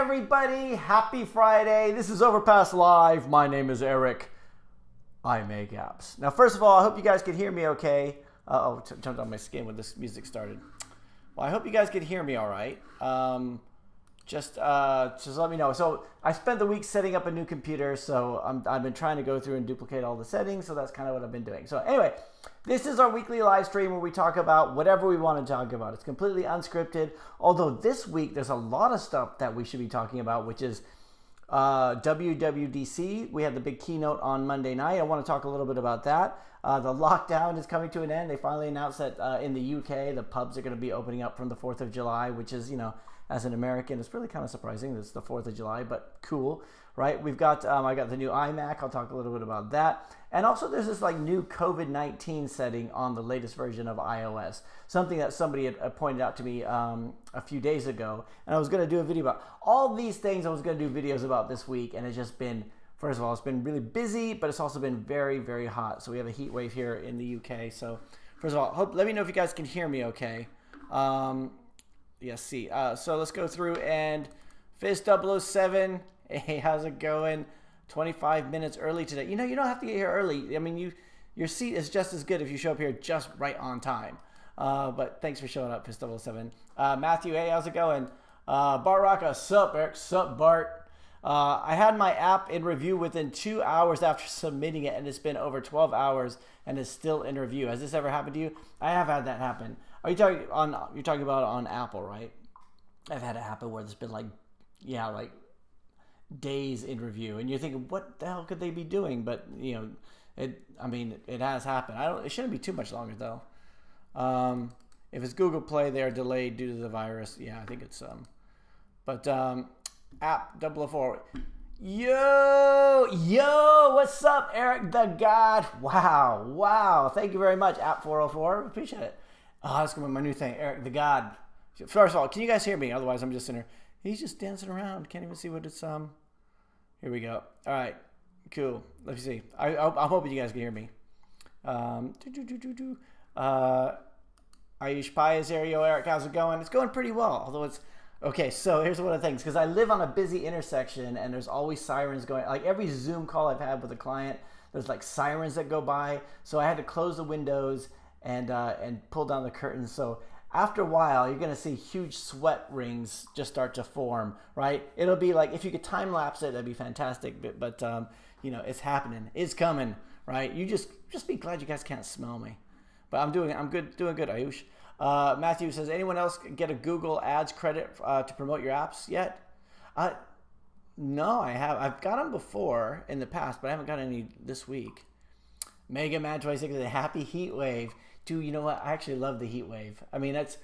everybody. Happy Friday. This is Overpass Live. My name is Eric. I make apps. Now, first of all, I hope you guys can hear me okay. Jumped on my skin when this music started. Well, I hope you guys can hear me all right. Just let me know. So I spent the week setting up a new computer, so I've been trying to go through and duplicate all the settings, so that's kind of what I've been doing. So anyway, this is our weekly live stream where we talk about whatever we want to talk about. It's completely unscripted, although this week there's a lot of stuff that we should be talking about, which is WWDC. We had the big keynote on Monday night. I want to talk a little bit about that. The lockdown is coming to an end. They finally announced that in the UK, the pubs are going to be opening up from the 4th of July, which is, as an American, it's really kind of surprising that it's the 4th of July, but cool, right? We've got, I got the new iMac. I'll talk a little bit about that. And also there's this like new COVID-19 setting on the latest version of iOS, something that somebody had pointed out to me a few days ago. And I was going to do a video about all these things I was going to do videos about this week. And it's just been, first of all, it's been really busy, but it's also been very, very hot. So we have a heat wave here in the UK. So first of all, let me know if you guys can hear me okay. Yes, see. So let's go through and Fizz007. Hey, how's it going? 25 minutes early today. You don't have to get here early. I mean, your seat is just as good if you show up here just right on time. But thanks for showing up, Fizz007. Matthew, hey, how's it going? Bart Rocca, sup, Eric, sup, Bart. I had my app in review within 2 hours after submitting it, and it's been over 12 hours and is still in review. Has this ever happened to you? I have had that happen. You're talking about on Apple, right? I've had it happen where there's been like days in review, and you're thinking, what the hell could they be doing? But it has happened. It shouldn't be too much longer though. If it's Google Play, they are delayed due to the virus. Yeah, I think it's app 004. Yo, what's up, Eric the God? Wow. Thank you very much, app 404. Appreciate it. Oh, that's gonna be my new thing, Eric the God. First of all, can you guys hear me? Otherwise, I'm just in here. He's just dancing around. Can't even see what it's Here we go. All right, cool. Let me see. I'm hoping you guys can hear me. Ayush Pai is there. Yo, Eric, how's it going? It's going pretty well, although it's okay. So here's one of the things, because I live on a busy intersection and there's always sirens going. Like every Zoom call I've had with a client, there's like sirens that go by. So I had to close the windows and pull down the curtains. So after a while, you're gonna see huge sweat rings just start to form, right? It'll be like, if you could time lapse it, that'd be fantastic. But it's happening, it's coming, right? You just be glad you guys can't smell me. But I'm doing good, Ayush. Matthew says, anyone else get a Google Ads credit to promote your apps yet? No, I have. I've got them before in the past, but I haven't got any this week. Mega Man 26 is a happy heat wave. Dude, you know what? I actually love the heat wave. I mean, years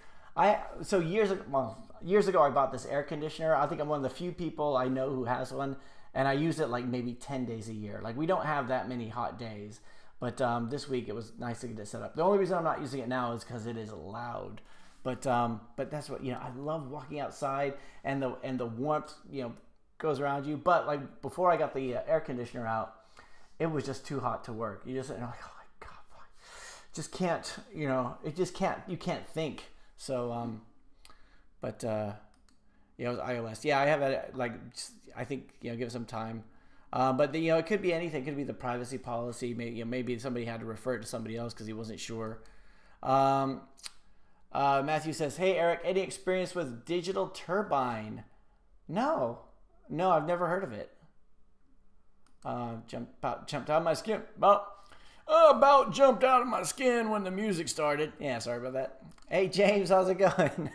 ago I bought this air conditioner. I think I'm one of the few people I know who has one, and I use it like maybe 10 days a year. Like we don't have that many hot days, but this week it was nice to get it set up. The only reason I'm not using it now is because it is loud. But that's what I love walking outside and the warmth goes around you. But like before I got the air conditioner out, it was just too hot to work. You just like, oh my God, just can't, you can't think. So, it was iOS. Yeah, I have it, I think, give it some time. But it could be anything. It could be the privacy policy. Maybe somebody had to refer it to somebody else because he wasn't sure. Matthew says, hey, Eric, any experience with Digital Turbine? No, I've never heard of it. Jumped out of my skin. About jumped out of my skin when the music started. Yeah, sorry about that. Hey, James, how's it going?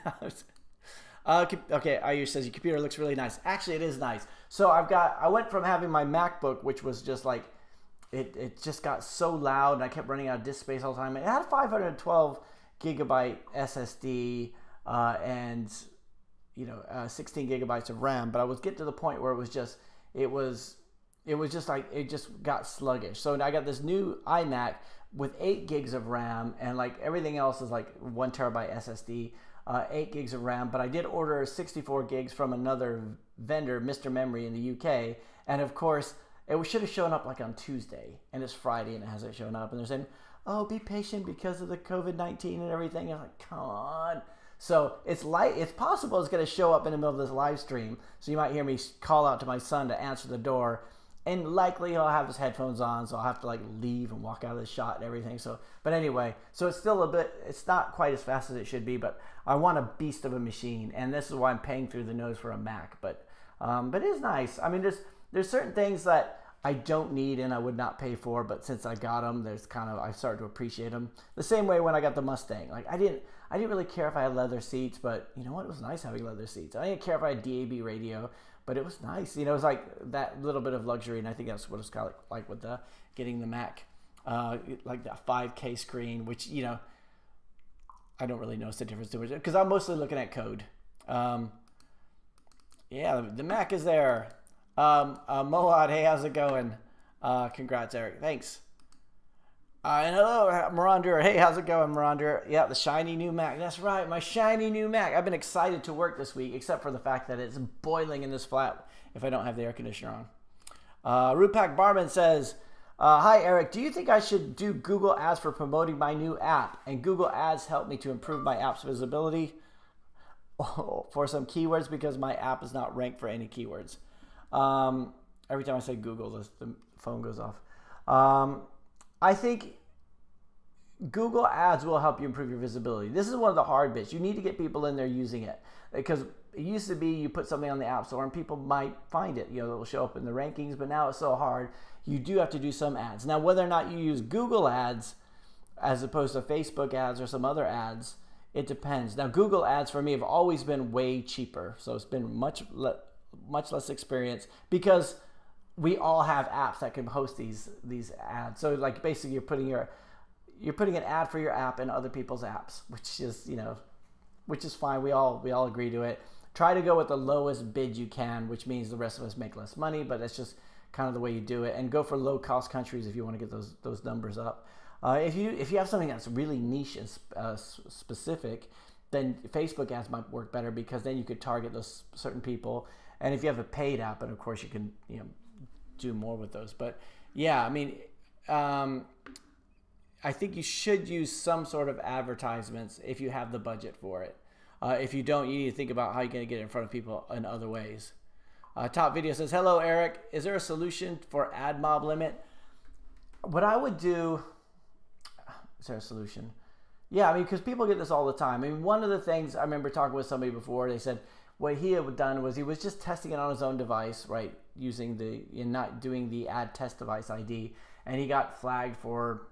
Okay, Ayush says your computer looks really nice. Actually, it is nice. So I went from having my MacBook, which was just like, it just got so loud and I kept running out of disk space all the time. It had a 512 gigabyte SSD and 16 gigabytes of RAM, but I was getting to the point where it just got sluggish. So I got this new iMac with 8 gigs of RAM, and like everything else is like 1 terabyte SSD, 8 gigs of RAM. But I did order 64 gigs from another vendor, Mr. Memory in the UK, and of course it should have shown up like on Tuesday, and it's Friday and it hasn't shown up. And they're saying, oh, be patient because of the COVID-19 and everything. I'm like, come on. So it's possible it's going to show up in the middle of this live stream. So you might hear me call out to my son to answer the door, and likely he'll have his headphones on, so I'll have to like leave and walk out of the shot and everything. So, but anyway, so it's still it's not quite as fast as it should be, but I want a beast of a machine, and this is why I'm paying through the nose for a Mac. But it is nice. I mean, there's certain things that I don't need and I would not pay for, but since I got them, I started to appreciate them. The same way when I got the Mustang. Like I didn't really care if I had leather seats, but you know what? It was nice having leather seats. I didn't care if I had DAB radio, but it was nice. You know, it was like that little bit of luxury, and I think that's what it's kind of like with getting the Mac, like that 5K screen, which, you know, I don't really notice the difference too much because I'm mostly looking at code. Yeah, the Mac is there. Mohad, hey, how's it going? Congrats, Eric. Thanks. And hello, Mirandur. Hey, how's it going, Mirandur? Yeah, the shiny new Mac. That's right, my shiny new Mac. I've been excited to work this week, except for the fact that it's boiling in this flat if I don't have the air conditioner on. Rupak Barman says, hi, Eric. Do you think I should do Google Ads for promoting my new app? And Google Ads help me to improve my app's visibility for some keywords because my app is not ranked for any keywords. Every time I say Google, the phone goes off. I think Google Ads will help you improve your visibility. This is one of the hard bits. You need to get people in there using it, because it used to be you put something on the App Store and people might find it. You know, it will show up in the rankings, but now it's so hard. You do have to do some ads. Now, whether or not you use Google Ads as opposed to Facebook ads or some other ads, it depends. Now, Google Ads for me have always been way cheaper, so it's been much less experience because we all have apps that can host these ads. So like basically you're putting an ad for your app in other people's apps, which is fine. We all agree to it. Try to go with the lowest bid you can, which means the rest of us make less money, but that's just kind of the way you do it. And go for low cost countries if you want to get those numbers up. If you have something that's really niche and specific, then Facebook ads might work better because then you could target those certain people. And if you have a paid app, and of course you can do more with those. But yeah, I mean, I think you should use some sort of advertisements if you have the budget for it. If you don't, you need to think about how you're going to get in front of people in other ways. Top Video says, hello, Eric. Is there a solution for ad mob limit? What I would do, is there a solution? Yeah, I mean, because people get this all the time. I mean, one of the things I remember talking with somebody before, they said what he had done was he was just testing it on his own device, right? Not doing the ad test device ID, and he got flagged for,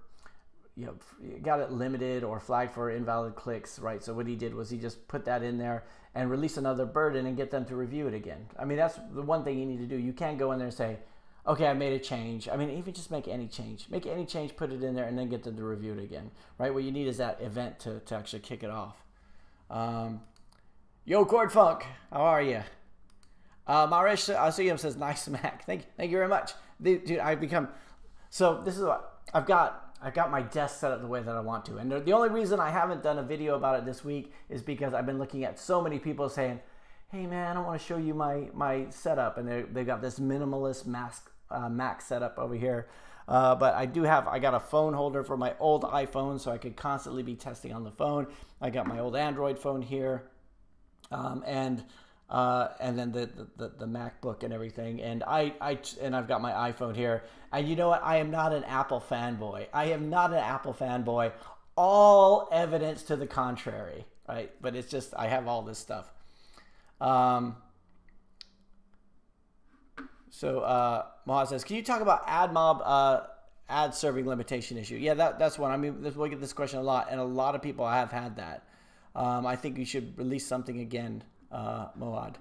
got it limited or flagged for invalid clicks, right? So what he did was he just put that in there and release another burden and get them to review it again. I mean, that's the one thing you need to do. You can't go in there and say, okay, I made a change. I mean, even just make any change, put it in there, and then get them to review it again, right? What you need is that event to actually kick it off. Yo, Cord Funk, how are you? Marish Asuyam says, nice Mac. Thank you very much. Dude, so this is what, I've got my desk set up the way that I want to. And the only reason I haven't done a video about it this week is because I've been looking at so many people saying, hey man, I want to show you my setup. And they've got this minimalist Mac setup over here. But I got a phone holder for my old iPhone so I could constantly be testing on the phone. I got my old Android phone here. And then the MacBook and everything, and I've got my iPhone here. And you know what? I am not an Apple fanboy. All evidence to the contrary, right? But it's just I have all this stuff. So Moha says, can you talk about AdMob ad serving limitation issue? Yeah, that's one. I mean, we get this question a lot, and a lot of people have had that. I think you should release something again, Moad.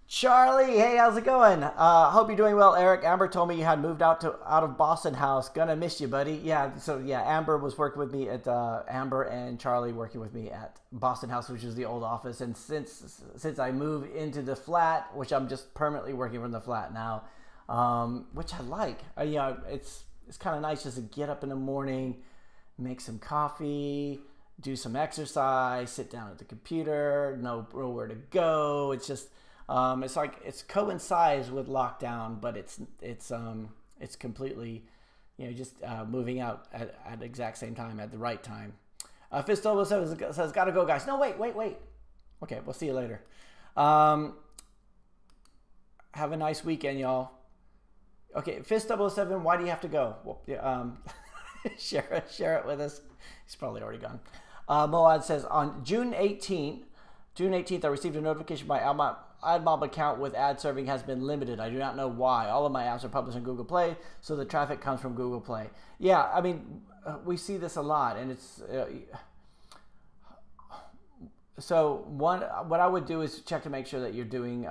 Charlie, hey, how's it going? Hope you're doing well, Eric. Amber told me you had moved out of Boston House. Gonna miss you, buddy. Yeah, so yeah, Amber was working with me at Amber and Charlie working with me at Boston House, which is the old office. And since I moved into the flat, which I'm just permanently working from the flat now, which I like. It's kind of nice just to get up in the morning, make some coffee, do some exercise, sit down at the computer, know where to go. It's just it's like it's coincides with lockdown, but it's completely just moving out at the exact same time, at the right time. Fist007 says, gotta go, guys. No, wait. Okay, we'll see you later. Have a nice weekend, y'all. Okay, Fist007, why do you have to go? Well, share it with us. He's probably already gone. Moad says, on June 18th, I received a notification my AdMob account with ad serving has been limited. I do not know why. All of my apps are published on Google Play, so the traffic comes from Google Play. Yeah, I mean, we see this a lot, and it's... so what I would do is check to make sure that you're doing...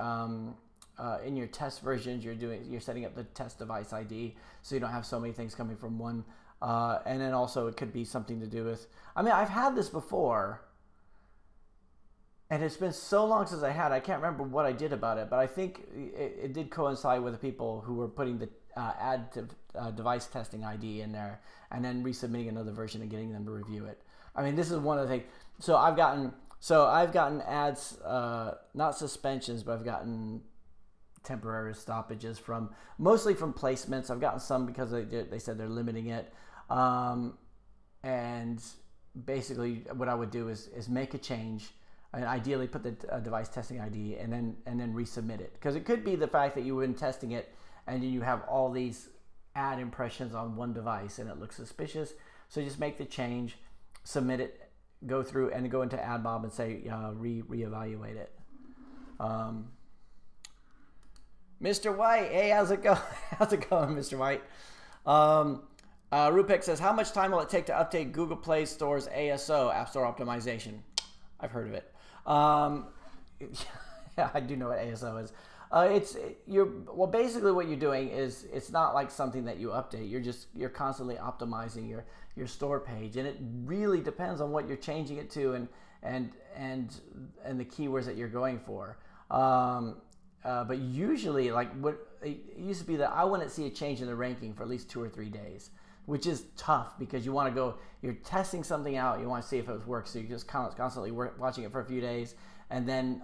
in your test versions, you're setting up the test device ID, so you don't have so many things coming from one. And then also it could be something to do with... I mean, I've had this before... And it's been so long since I can't remember what I did about it, but I think it did coincide with the people who were putting the device testing ID in there and then resubmitting another version and getting them to review it. I mean, this is one of the things. So I've gotten ads, not suspensions, but I've gotten temporary stoppages mostly from placements. I've gotten some because they said they're limiting it. And basically what I would do is make a change. And ideally put the device testing ID and then resubmit it. Because it could be the fact that you were testing it and you have all these ad impressions on one device and it looks suspicious. So just make the change, submit it, go through and go into AdMob and say reevaluate it. Mr. White, hey, how's it going? How's it going, Mr. White? Rupek says, how much time will it take to update Google Play Store's ASO, App Store Optimization? I've heard of it. Yeah, I do know what ASO is. Basically what you're doing is it's not like something that you update. You're constantly optimizing your store page, and it really depends on what you're changing it to and the keywords that you're going for. But usually, like what it used to be that I wouldn't see a change in the ranking for at least 2 or 3 days, which is tough because you want to go, you're testing something out, you want to see if it works, so you're just constantly watching it for a few days, and then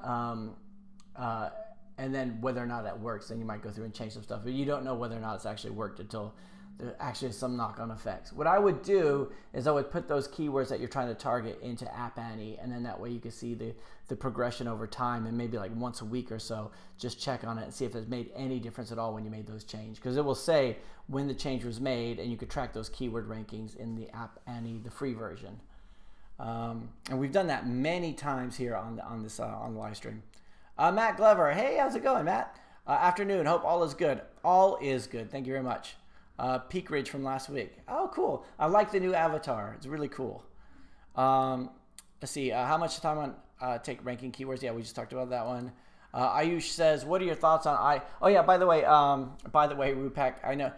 whether or not it works, then you might go through and change some stuff, but you don't know whether or not it's actually worked until there actually is some knock-on effects. What I would do is I would put those keywords that you're trying to target into App Annie, and then that way you can see the progression over time, and maybe like once a week or so, just check on it and see if it's made any difference at all when you made those changes. Because it will say when the change was made, and you could track those keyword rankings in the App Annie, the free version. And we've done that many times here on the live stream. Matt Glover, hey, how's it going, Matt? Afternoon, hope all is good. All is good, thank you very much. Peak Ridge from last week. Oh, cool. I like the new avatar. It's really cool. Let's see. How much time on take ranking keywords? Yeah, we just talked about that one. Ayush says, what are your thoughts on Oh, yeah, by the way, Rupak, I know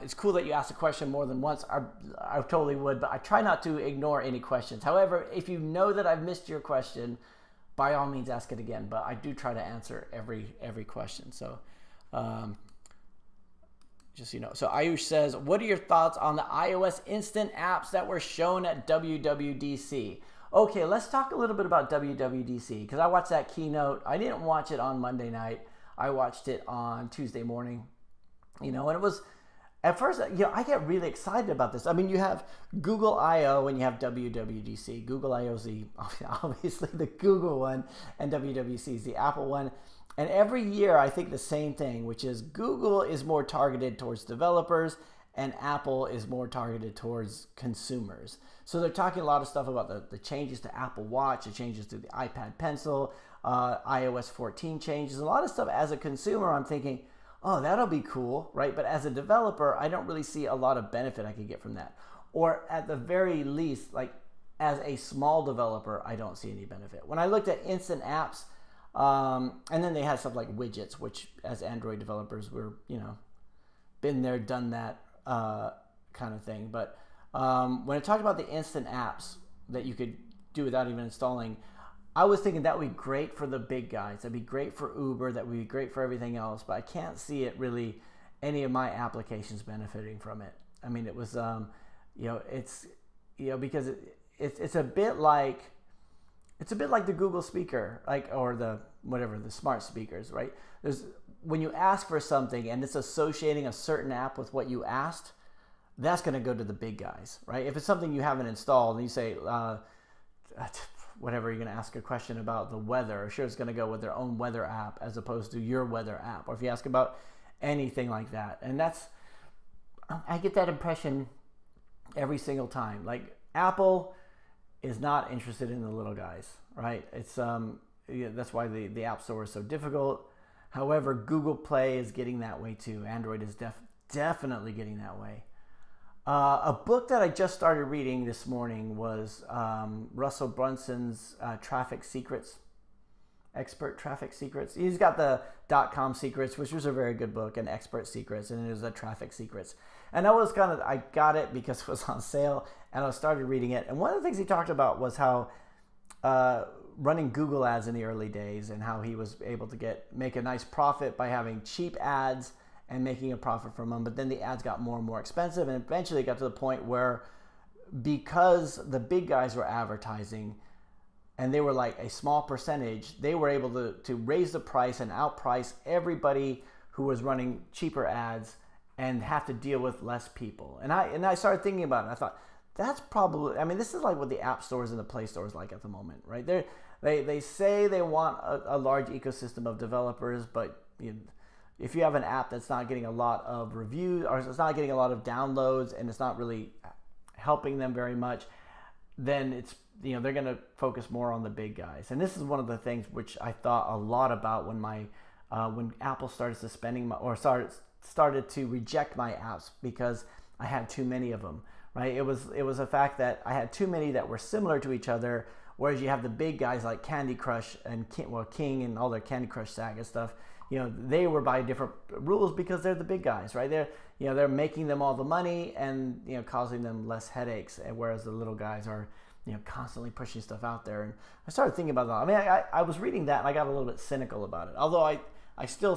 it's cool that you asked a question more than once. I totally would, but I try not to ignore any questions. However, if you know that I've missed your question, by all means ask it again. But I do try to answer every question. So just so you know. So Ayush says, what are your thoughts on the iOS instant apps that were shown at WWDC? Okay, let's talk a little bit about WWDC, because I watched that keynote. I didn't watch it on Monday night. I watched it on Tuesday morning. And it was, at first, I get really excited about this. I mean, you have Google I/O and you have WWDC. Google I/O is obviously the Google one, and WWDC is the Apple one. And every year I think the same thing, which is Google is more targeted towards developers and Apple is more targeted towards consumers. So they're talking a lot of stuff about the changes to Apple Watch, the changes to the iPad Pencil, iOS 14 changes, a lot of stuff. As a consumer, I'm thinking, oh, that'll be cool, right? But as a developer, I don't really see a lot of benefit I could get from that. Or at the very least, like as a small developer, I don't see any benefit. When I looked at instant apps, and then they had stuff like widgets, which as Android developers, we're, been there, done that kind of thing. But when I talked about the instant apps that you could do without even installing, I was thinking that would be great for the big guys. That'd be great for Uber. That would be great for everything else. But I can't see it really, any of my applications benefiting from it. I mean, it was, it's, because it's a bit like, the Google speaker, or the smart speakers, right? When you ask for something and it's associating a certain app with what you asked, that's going to go to the big guys, right? If it's something you haven't installed and you say, whatever, you're going to ask a question about the weather, sure, it's going to go with their own weather app as opposed to your weather app. Or if you ask about anything like that. And I get that impression every single time. Like, Apple is not interested in the little guys, right? It's that's why the App Store is so difficult. However, Google Play is getting that way too. Android is definitely getting that way. A book that I just started reading this morning was Russell Brunson's Traffic Secrets, Expert Traffic Secrets. He's got the .com Secrets, which was a very good book, and Expert Secrets, and it was the Traffic Secrets. And I got it because it was on sale, and I started reading it. And one of the things he talked about was how running Google ads in the early days, and how he was able to make a nice profit by having cheap ads and making a profit from them. But then the ads got more and more expensive, and eventually it got to the point where, because the big guys were advertising and they were like a small percentage, they were able to raise the price and outprice everybody who was running cheaper ads and have to deal with less people. And I started thinking about it. I thought, that's probably, I mean, this is like what the app stores and the Play Store is like at the moment, right? They say they want a large ecosystem of developers, but if you have an app that's not getting a lot of reviews, or it's not getting a lot of downloads, and it's not really helping them very much, then it's, they're going to focus more on the big guys. And this is one of the things which I thought a lot about when Apple started suspending started to reject my apps because I had too many of them, right? It was a fact that I had too many that were similar to each other, whereas you have the big guys like Candy Crush and King and all their Candy Crush Saga stuff. They were by different rules because they're the big guys, right? They're making them all the money and causing them less headaches, whereas the little guys are constantly pushing stuff out there. And I started thinking about that. I mean, I was reading that and I got a little bit cynical about it. Although I still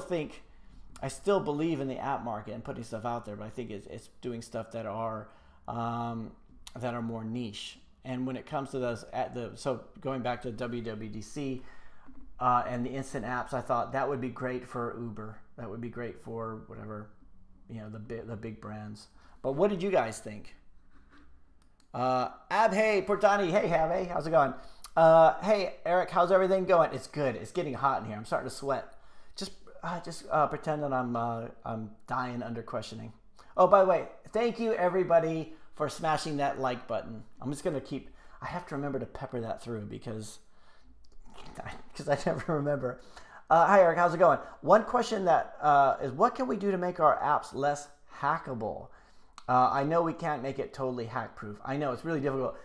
believe in the app market and putting stuff out there, but I think it's doing stuff that are more niche. And when it comes to those, so going back to WWDC. And the instant apps, I thought that would be great for Uber. That would be great for whatever, the big brands. But what did you guys think? Abhay Portani, hey Abhay, how's it going? Hey Eric, how's everything going? It's good. It's getting hot in here. I'm starting to sweat. Just pretend that I'm dying under questioning. Oh, by the way, thank you everybody for smashing that like button. I'm just gonna I have to remember to pepper that through because I never remember. Hi Eric, how's it going? One question that is, what can we do to make our apps less hackable? I know we can't make it totally hack proof. I know it's really difficult.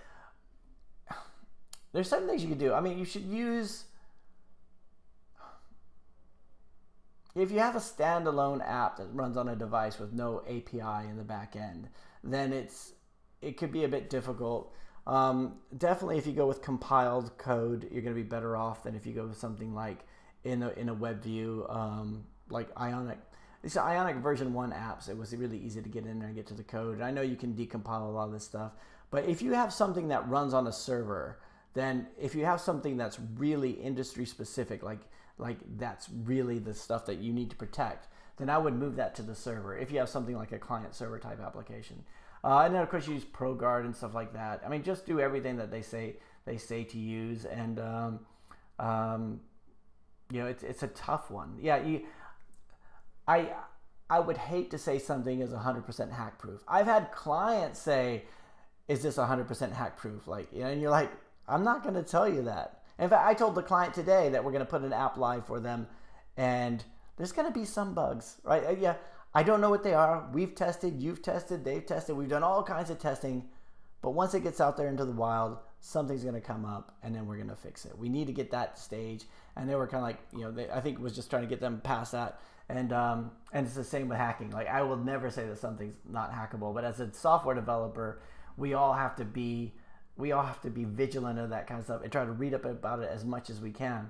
There's some things you can do. I mean, you should use, if you have a standalone app that runs on a device with no API in the back end, then it could be a bit difficult. Definitely if you go with compiled code, you're going to be better off than if you go with something like in a web view, like Ionic. These Ionic version 1 apps, it was really easy to get in there and get to the code. And I know you can decompile a lot of this stuff, but if you have something that runs on a server, then if you have something that's really industry specific, like that's really the stuff that you need to protect, then I would move that to the server if you have something like a client server type application. And then of course you use ProGuard and stuff like that. I mean, just do everything that they say to use, and it's a tough one. Yeah, I would hate to say something is 100% hack proof. I've had clients say, "Is this 100% hack proof?" And you're like, "I'm not going to tell you that." In fact, I told the client today that we're going to put an app live for them, and there's going to be some bugs, right? Yeah. I don't know what they are. We've tested, you've tested, they've tested. We've done all kinds of testing. But once it gets out there into the wild, something's going to come up, and then we're going to fix it. We need to get that stage. And they were kind of like, I think it was just trying to get them past that. And it's the same with hacking. Like, I will never say that something's not hackable. But as a software developer, we all have to be vigilant of that kind of stuff and try to read up about it as much as we can.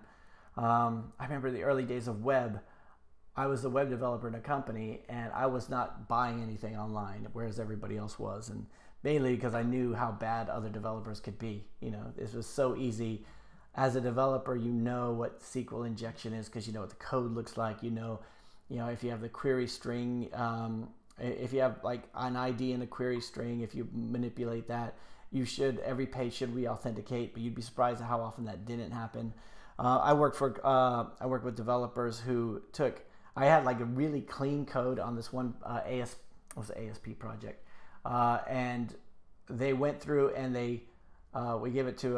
I remember the early days of web. I was a web developer in a company, and I was not buying anything online, whereas everybody else was, and mainly because I knew how bad other developers could be. This was so easy. As a developer, you know what SQL injection is because you know what the code looks like. If you have the query string if you have like an ID in a query string, if you manipulate that, every page should re-authenticate, but you'd be surprised at how often that didn't happen. I work with developers who I had like a really clean code on this one ASP project, and they went through and we gave it to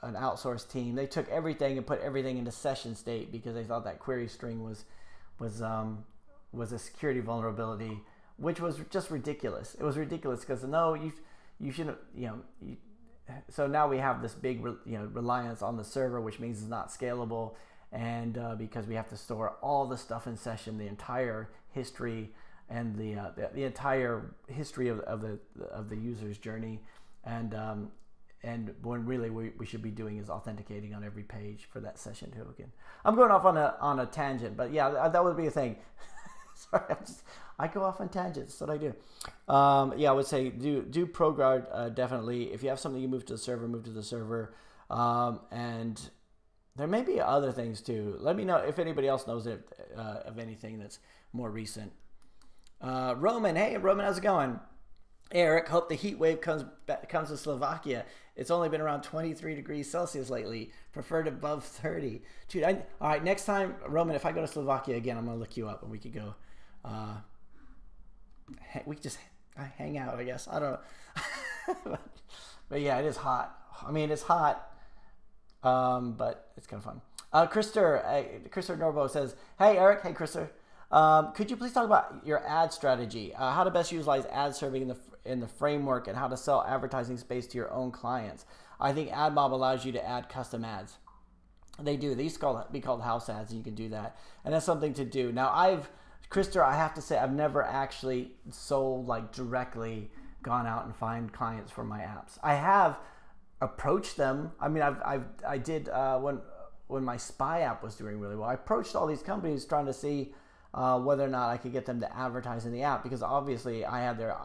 an outsource team. They took everything and put everything into session state because they thought that query string was a security vulnerability, which was just ridiculous. It was ridiculous because no, you shouldn't, so now we have this big reliance on the server, which means it's not scalable, and because we have to store all the stuff in session, the entire history and the entire history of the user's journey, and when really we should be doing is authenticating on every page for that session token. I'm going off on a tangent, but yeah, that would be a thing. Sorry, I go off on tangents. That's what I do. Yeah, I would say do ProGuard definitely. If you have something you move to the server, move to the server. And there may be other things too. Let me know if anybody else knows of anything that's more recent. Roman, hey Roman, how's it going? Eric, hope the heat wave comes to Slovakia. It's only been around 23 degrees Celsius lately. Preferred above 30. Dude, all right, next time, Roman, if I go to Slovakia again, I'm going to look you up and we could go. We could just hang out, I guess. I don't know. But yeah, it is hot. I mean, it's hot, but it's kind of fun. Krister Norbo says, hey, Eric. Hey, Krister. Could you please talk about your ad strategy, how to best utilize ad serving in the framework, and how to sell advertising space to your own clients? I think AdMob allows you to add custom ads. They do. They used to be called house ads, and you can do that. And that's something to do. Now, Krister, I have to say, I've never actually sold, like, directly gone out and find clients for my apps. I have approached them. I mean, I did when my spy app was doing really well. I approached all these companies trying to see whether or not I could get them to advertise in the app, because obviously I had their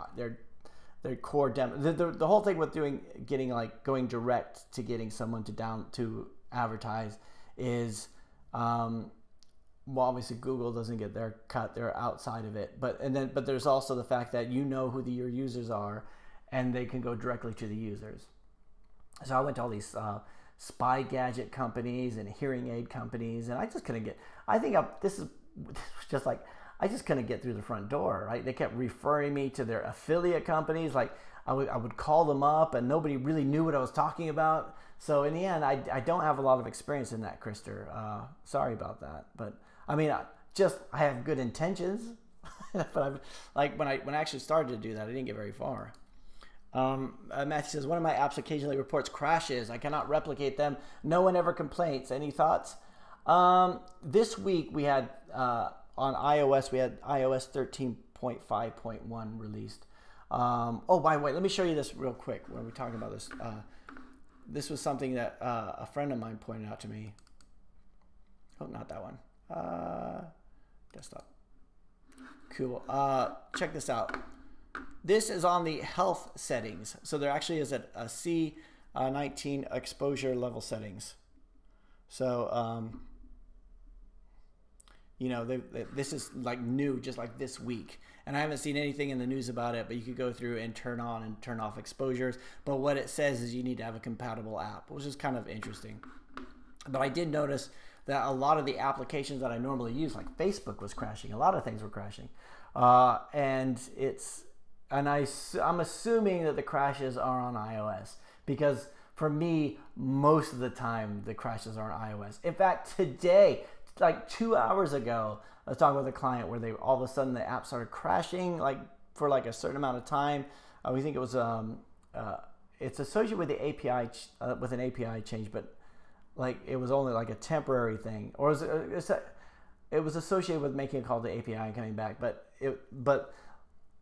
core demo. The whole thing with going direct to getting someone to advertise is, well, obviously Google doesn't get their cut; they're outside of it. But there's also the fact that you know who your users are, and they can go directly to the users. So I went to all these spy gadget companies and hearing aid companies, and I just couldn't get. This was just like, I just couldn't get through the front door, right? They kept referring me to their affiliate companies. Like I would call them up and nobody really knew what I was talking about. So in the end, I don't have a lot of experience in that, Krister. Sorry about that. But I mean, I have good intentions. But when I actually started to do that, I didn't get very far. Matthew says, one of my apps occasionally reports crashes. I cannot replicate them. No one ever complains. Any thoughts? This week we had, on iOS, we had iOS 13.5.1 released. Oh, by the way, let me show you this real quick when we're talking about this. This was something that a friend of mine pointed out to me. Oh, not that one. Desktop. Cool. Check this out. This is on the health settings. So there actually is a C19 exposure level settings. So, this is like new, just like this week. And I haven't seen anything in the news about it, but you could go through and turn on and turn off exposures. But what it says is you need to have a compatible app, which is kind of interesting. But I did notice that a lot of the applications that I normally use, like Facebook, was crashing. A lot of things were crashing. I'm assuming that the crashes are on iOS, because for me, most of the time, the crashes are on iOS. In fact, today, like 2 hours ago, I was talking with a client where all of a sudden the app started crashing for a certain amount of time. We think it was it's associated with the API with an API change, but it was only like a temporary thing, or it was associated with making a call to the API and coming back. But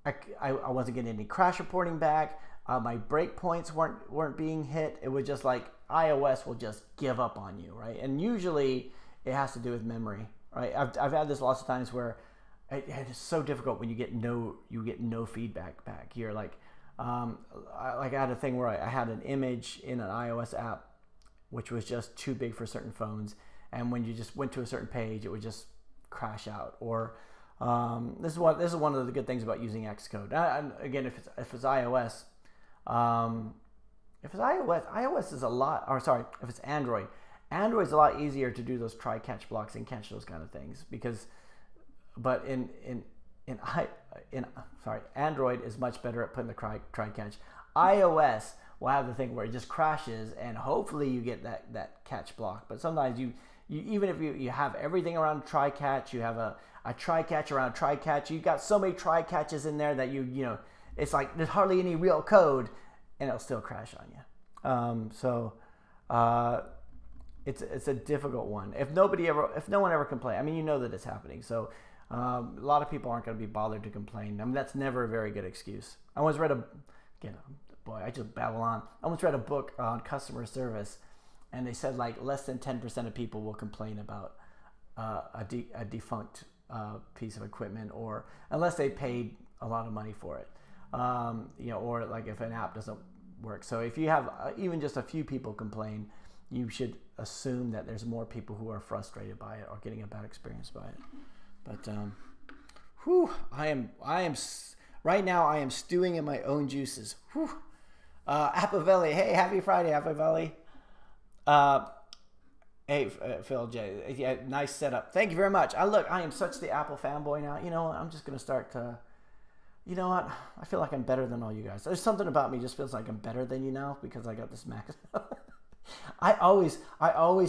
I wasn't getting any crash reporting back. My breakpoints weren't being hit. It was just like iOS will just give up on you, right? And usually it has to do with memory, right? I've had this lots of times where it's so difficult when you get no feedback back. You're like, I had a thing where I had an image in an iOS app which was just too big for certain phones, and when you just went to a certain page, it would just crash out. Or This is one of the good things about using Xcode. And again, if it's iOS, iOS is a lot. Or sorry, if it's Android, Android's a lot easier to do those try catch blocks and catch those kind of things but Android is much better at putting the try catch. iOS will have the thing where it just crashes, and hopefully you get that catch block. But sometimes you even if you have everything around try catch, you have a try catch around try catch. You got so many try catches in there that you know it's like there's hardly any real code, and it'll still crash on you. It's a difficult one. If no one ever complains, I mean, you know that it's happening. So a lot of people aren't going to be bothered to complain. I mean, that's never a very good excuse. I once read I just babble on. I once read a book on customer service, and they said like less than 10% of people will complain about a defunct piece of equipment, or unless they paid a lot of money for it, or like if an app doesn't work. So if you have even just a few people complain, you should assume that there's more people who are frustrated by it or getting a bad experience by it. But I am right now. I am stewing in my own juices. Apavelli, hey, happy Friday, Apavelli. Hey, Phil J, yeah, nice setup. Thank you very much. I am such the Apple fanboy now. You know, I'm just gonna start to. You know what? I feel like I'm better than all you guys. There's something about me just feels like I'm better than you now because I got this Mac. I always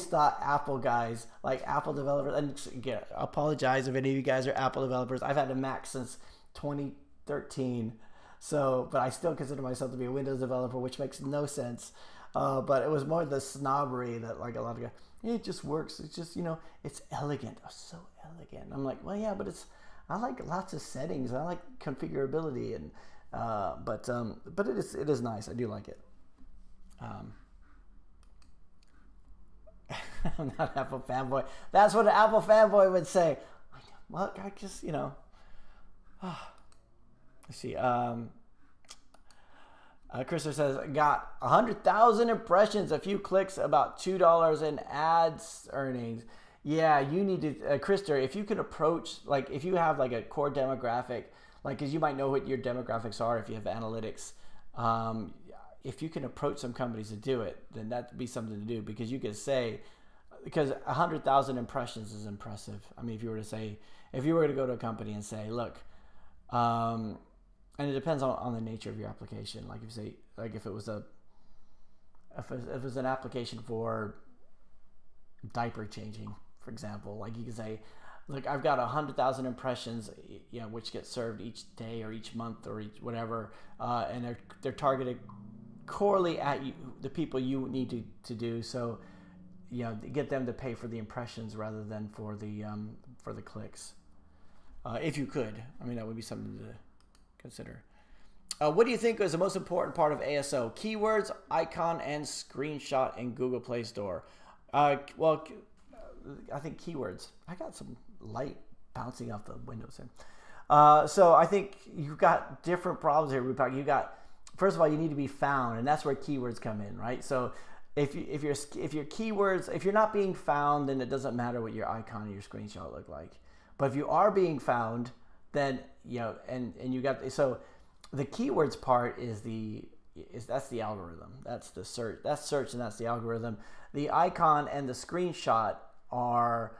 thought Apple guys, like Apple developers, and again, I apologize if any of you guys are Apple developers. I've had a Mac since 2013, but I still consider myself to be a Windows developer, which makes no sense. But it was more the snobbery that like a lot of guys, it just works. It's just, it's elegant. Oh, so elegant. I'm like, well, yeah, but I like lots of settings. I like configurability, and but it is nice. I do like it. I'm not an Apple fanboy. That's what an Apple fanboy would say. Well, I just, let's see. Krista says, got 100,000 impressions, a few clicks, about $2 in ads earnings. Yeah, you need to, Krista, if you can approach, like if you have like a core demographic, like, cause you might know what your demographics are if you have analytics. If you can approach some companies to do it, then that'd be something to do, because you could say, because 100,000 impressions is impressive. I mean, if you were to go to a company and say, look, and it depends on the nature of your application. Like if you say, like if it was an application for diaper changing, for example, like you could say, look, I've got 100,000 impressions, which get served each day or each month or each whatever, and they're targeted corely at you, the people you need to do. So, get them to pay for the impressions rather than for the clicks. If you could, I mean, that would be something to consider. What do you think is the most important part of ASO? Keywords, icon, and screenshot in Google Play Store. Well, I think keywords. I got some light bouncing off the windows here. So I think you've got different problems here, Rupak. You got, first of all, you need to be found, and that's where keywords come in, right? So if your keywords, if you're not being found, then it doesn't matter what your icon and your screenshot look like. But if you are being found, then and you got, so the keywords part that's the algorithm. That's the search. That's search, and that's the algorithm. The icon and the screenshot are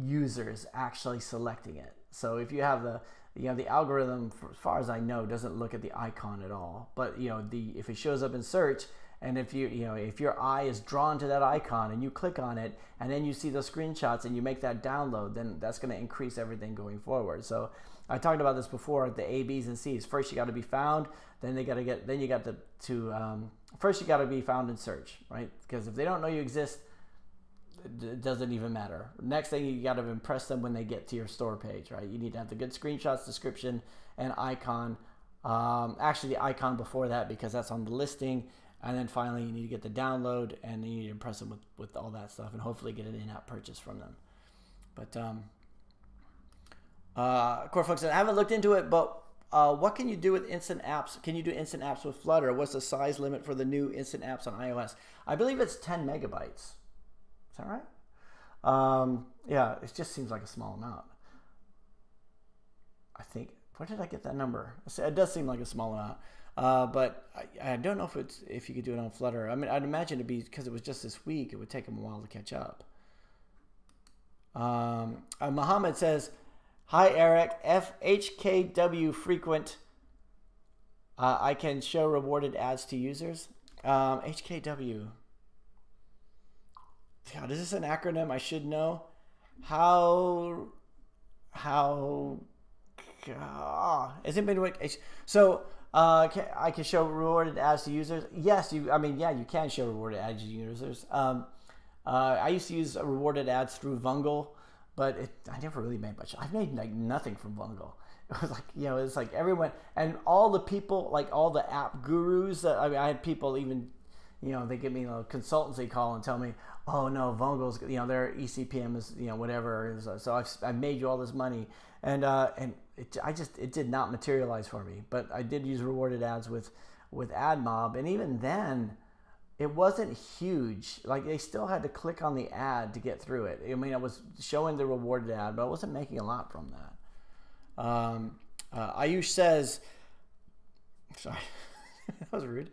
users actually selecting it. So if you have the algorithm, as far as I know, doesn't look at the icon at all. But if it shows up in search, and if if your eye is drawn to that icon and you click on it, and then you see those screenshots and you make that download, then that's going to increase everything going forward. So I talked about this before, the A, B's, and C's. first you got to be found, then you got to first you got to be found in search, right? Because if they don't know you exist, it doesn't even matter. Next thing, you got to impress them when they get to your store page, right? You need to have the good screenshots, description, and icon. Actually, the icon before that, because that's on the listing. And then finally, you need to get the download, and then you need to impress them with all that stuff, and hopefully get an in-app purchase from them. But Core Folks said, I haven't looked into it, but what can you do with instant apps? Can you do instant apps with Flutter? What's the size limit for the new instant apps on iOS? I believe it's 10 megabytes. Is that right? Yeah, it just seems like a small amount. I think, where did I get that number? It does seem like a small amount. But I don't know if you could do it on Flutter. I mean, I'd imagine it'd be, because it was just this week, it would take them a while to catch up. Muhammad says, hi Eric, HKW frequent. I can show rewarded ads to users. HKW. God, is this an acronym I should know? How has it been? So I can show rewarded ads to users. Yes, you can show rewarded ads to users. I used to use rewarded ads through Vungle, but I never really made much. I made like nothing from Vungle. It was like, it's like everyone and all the people, like all the app gurus. I had people even, they give me a consultancy call and tell me, oh no, Vungle's, their ECPM is, whatever. So I've made you all this money, and it did not materialize for me. But I did use rewarded ads with AdMob, and even then, it wasn't huge. Like they still had to click on the ad to get through it. I mean, I was showing the rewarded ad, but I wasn't making a lot from that. Ayush says, sorry, that was rude.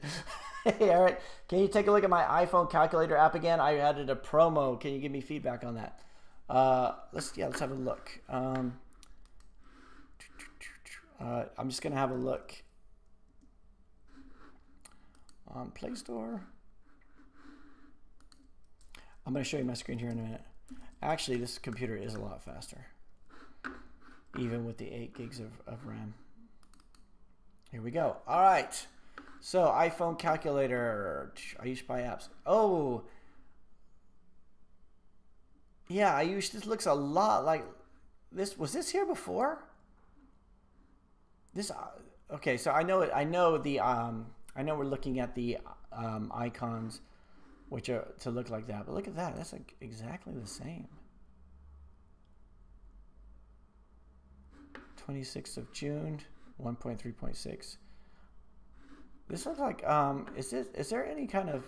Hey Eric, can you take a look at my iPhone calculator app again? I added a promo. Can you give me feedback on that? Let's have a look. I'm just gonna have a look on Play Store. I'm gonna show you my screen here in a minute. Actually, this computer is a lot faster, even with the 8 gigs of RAM. Here we go. All right. So iPhone calculator, I use by apps. Oh, yeah, this looks a lot like this. Was this here before? This, okay, so I know we're looking at the icons, which are to look like that, but look at that. That's like exactly the same. 26th of June, 1.3.6. This looks like, is there any kind of,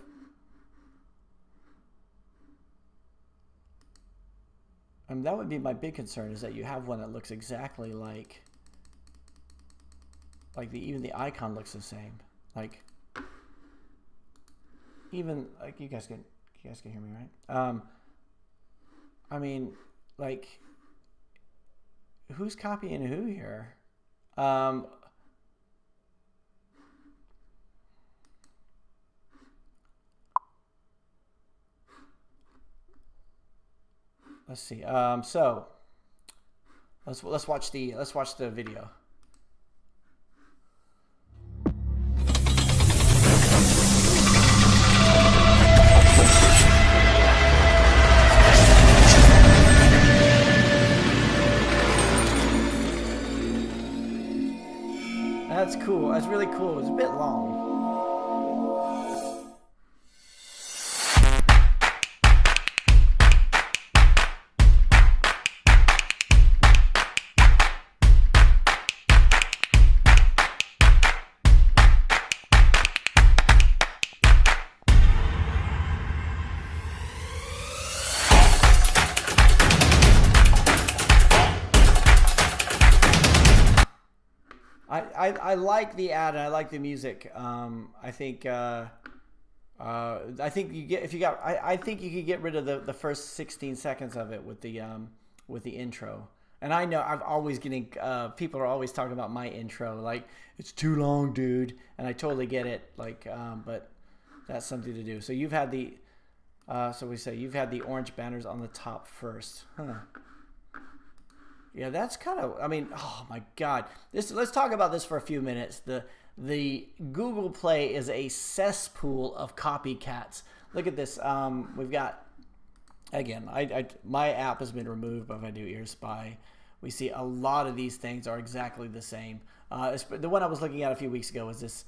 that would be my big concern, is that you have one that looks exactly like even the icon looks the same. Like, even, like, you guys can hear me, right? I mean, like, who's copying who here? Let's see. So let's watch the video. That's cool. That's really cool. It's a bit long. I like the ad and I like the music. I think you could get rid of the first 16 seconds of it with the intro. And I know I'm always getting people are always talking about my intro, like it's too long, dude. And I totally get it. Like, but that's something to do. So you've had the you've had the orange banners on the top first, huh? Yeah, that's kind of, I mean, oh my God. Let's talk about this for a few minutes. The Google Play is a cesspool of copycats. Look at this. We've got, again, my app has been removed, but if I do Ear Spy, we see a lot of these things are exactly the same. The one I was looking at a few weeks ago was this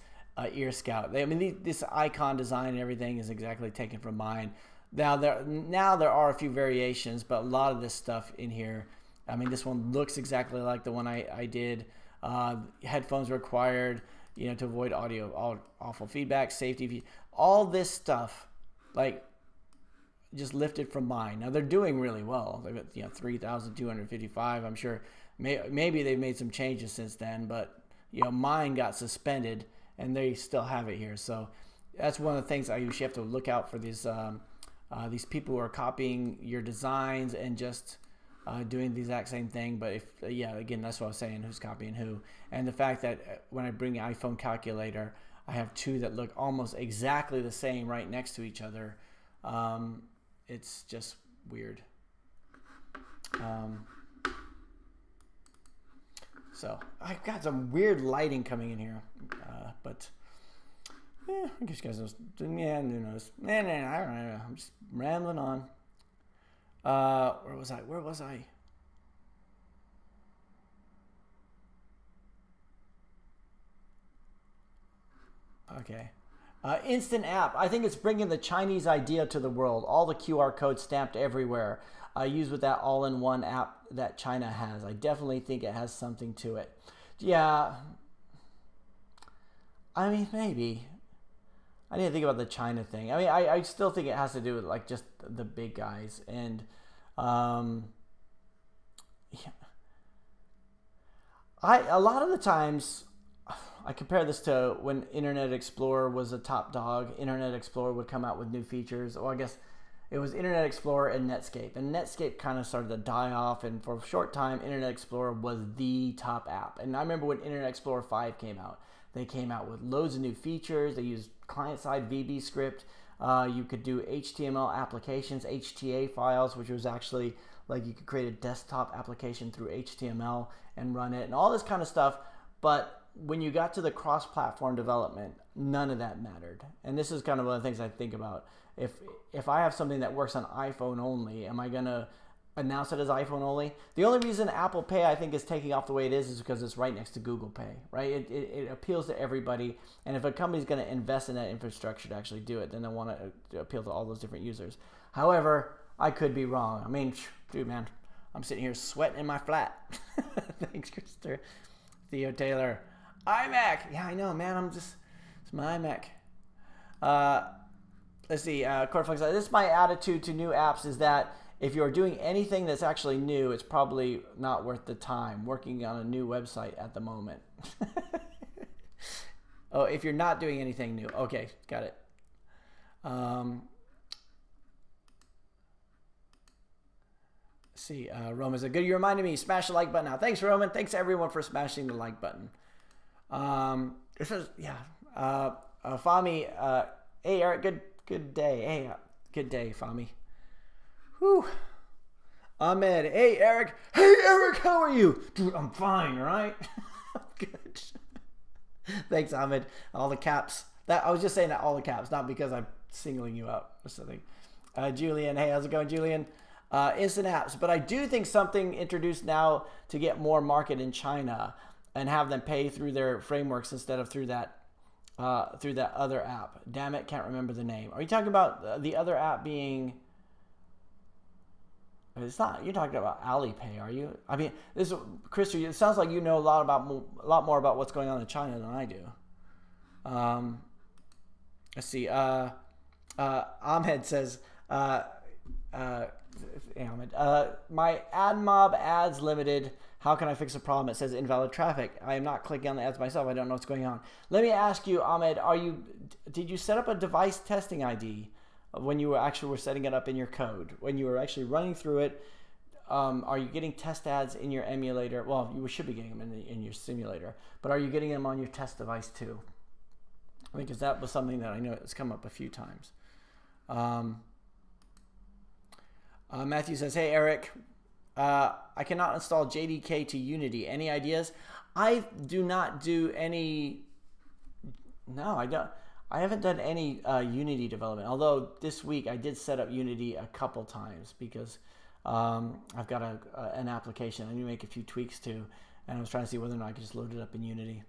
Ear Scout. This icon design and everything is exactly taken from mine. Now there are a few variations, but a lot of this stuff in here, I mean, this one looks exactly like the one I did. Headphones required, to avoid audio, awful feedback, safety, all this stuff, like, just lifted from mine. Now they're doing really well. They've got 3,255. I'm sure maybe they've made some changes since then, but mine got suspended and they still have it here. So that's one of the things I usually have to look out for, these people who are copying your designs and just doing the exact same thing. But again, that's what I was saying, who's copying who. And the fact that when I bring the iPhone calculator, I have two that look almost exactly the same right next to each other. It's just weird. So I've got some weird lighting coming in here, but I guess you guys know. Yeah, who knows? I don't know. I'm just rambling on. Where was I? Okay. Instant app. I think it's bringing the Chinese idea to the world. All the QR codes stamped everywhere. Used with that all-in-one app that China has. I definitely think it has something to it. Yeah. I mean, maybe. I need to think about the China thing. I mean, I still think it has to do with like just the big guys. And yeah. A lot of the times, I compare this to when Internet Explorer was a top dog. Internet Explorer would come out with new features. Well, I guess it was Internet Explorer and Netscape. And Netscape kind of started to die off. And for a short time, Internet Explorer was the top app. And I remember when Internet Explorer 5 came out. They came out with loads of new features. They used client-side VB script. You could do HTML applications, HTA files, which was actually like you could create a desktop application through HTML and run it and all this kind of stuff. But when you got to the cross-platform development, none of that mattered. And this is kind of one of the things I think about. If I have something that works on iPhone only, am I going to announce it as iPhone only? The only reason Apple Pay, I think, is taking off the way it is because it's right next to Google Pay, right? It appeals to everybody. And if a company's going to invest in that infrastructure to actually do it, then they want to appeal to all those different users. However, I could be wrong. I mean, dude, man, I'm sitting here sweating in my flat. Thanks, Christopher. Theo Taylor. iMac. Yeah, I know, man. It's my iMac. Let's see. Cornflakes. This is my attitude to new apps is that if you're doing anything that's actually new, it's probably not worth the time working on a new website at the moment. Oh, if you're not doing anything new. Okay, got it. Let's see. Roman said, good, you reminded me. Smash the like button now. Thanks, Roman. Thanks, everyone, for smashing the like button. This is, yeah. Fami, hey, Eric, good day. Hey, good day, Fami. Whew. Ahmed, hey, Eric. Hey, Eric, how are you? Dude, I'm fine, right? Good. Thanks, Ahmed. All the caps. I was just saying that all the caps, not because I'm singling you out or something. Julian, hey, how's it going, Julian? Instant apps, but I do think something introduced now to get more market in China and have them pay through their frameworks instead of through that other app. Damn it, can't remember the name. Are you talking about the other app being? It's not. You're talking about Alipay, are you? I mean, Chris. It sounds like you know a lot more about what's going on in China than I do. Let's see. Ahmed says. My AdMob ads limited. How can I fix a problem? It says invalid traffic. I am not clicking on the ads myself. I don't know what's going on. Let me ask you, Ahmed, did you set up a device testing ID when you were setting it up in your code? When you were actually running through it, are you getting test ads in your emulator? Well, you should be getting them in your simulator, but are you getting them on your test device too? Because that was something that I know has come up a few times. Matthew says, hey, Eric, I cannot install JDK to Unity. Any ideas? I do not do any. No, I don't. I haven't done any Unity development. Although this week I did set up Unity a couple times because I've got an application I need to make a few tweaks to, and I was trying to see whether or not I could just load it up in Unity.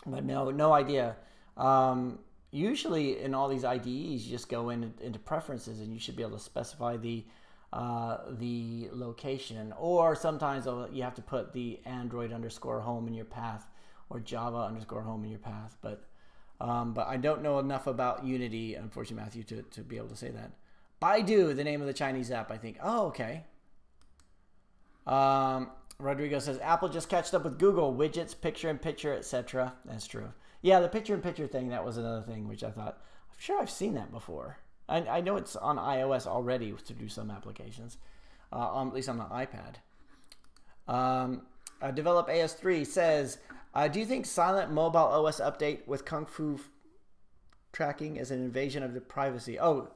But no idea. Usually in all these IDEs, you just go into preferences and you should be able to specify the location, or sometimes you have to put the Android _home in your path or Java _home in your path. But I don't know enough about Unity, unfortunately, Matthew, to be able to say that. Baidu, the name of the Chinese app, I think. Oh, okay. Rodrigo says, Apple just catched up with Google, widgets, picture-in-picture, etc. That's true. Yeah, the picture-in-picture thing, that was another thing, which I thought, I'm sure I've seen that before. I know it's on iOS already to do some applications, at least on the iPad. Develop AS3 says, do you think silent mobile OS update with Kung Fu tracking is an invasion of the privacy? Oh,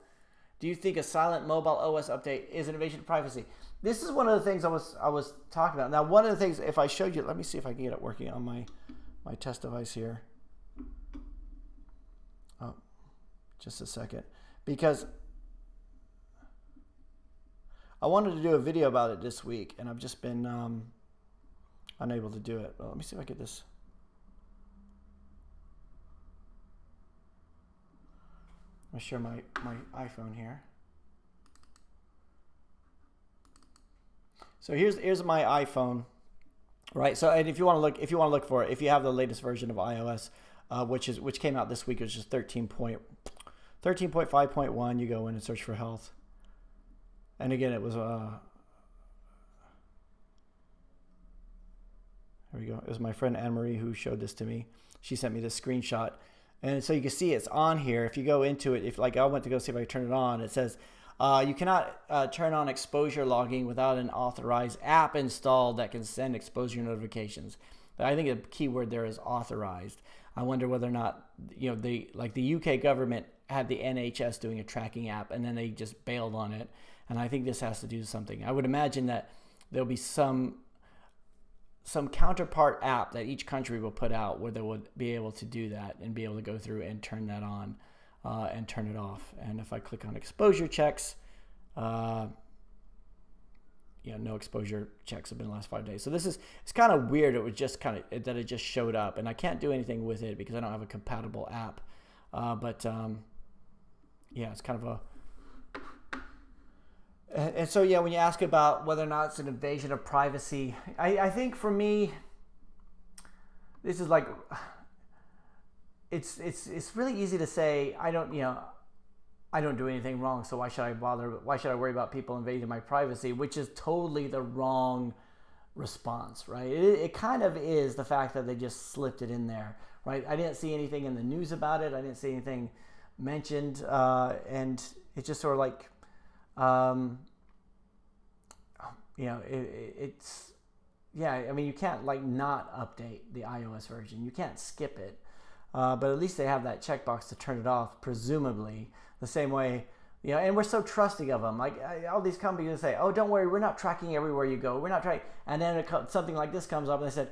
do you think a silent mobile OS update is an invasion of privacy? This is one of the things I was talking about. Now, one of the things, if I showed you, let me see if I can get it working on my test device here. Oh, just a second. Because I wanted to do a video about it this week, and I've just been unable to do it. Well, let me see if I get this. I'll share my iPhone here. So here's my iPhone, right? So, and if you want to look for it, if you have the latest version of iOS, which came out this week, which is 13.5.1, you go in and search for health. And again, it was here we go. It was my friend Anne-Marie who showed this to me. She sent me this screenshot. And so you can see it's on here. If you go into it, if like I went to go see if I could turn it on, it says you cannot turn on exposure logging without an authorized app installed that can send exposure notifications. But I think the key word there is authorized. I wonder whether or not, the UK government had the NHS doing a tracking app and then they just bailed on it. And I think this has to do with something. I would imagine that there'll be some counterpart app that each country will put out where they would be able to do that and be able to go through and turn that on and turn it off. And if I click on exposure checks, no exposure checks have been the last 5 days. So it's kind of weird. It was just that it just showed up, and I can't do anything with it because I don't have a compatible app. It's kind of a. And so, when you ask about whether or not it's an invasion of privacy, I think for me, this is like, it's really easy to say, I don't do anything wrong, so why should I bother? Why should I worry about people invading my privacy? Which is totally the wrong response, right? It kind of is the fact that they just slipped it in there, right? I didn't see anything in the news about it. I didn't see anything mentioned, and it's just sort of like, you can't not update the iOS version. You can't skip it, but at least they have that checkbox to turn it off, presumably the same way, and we're so trusting of them. Like all these companies say, oh, don't worry, we're not tracking everywhere you go. We're not tracking. And then something like this comes up and they said,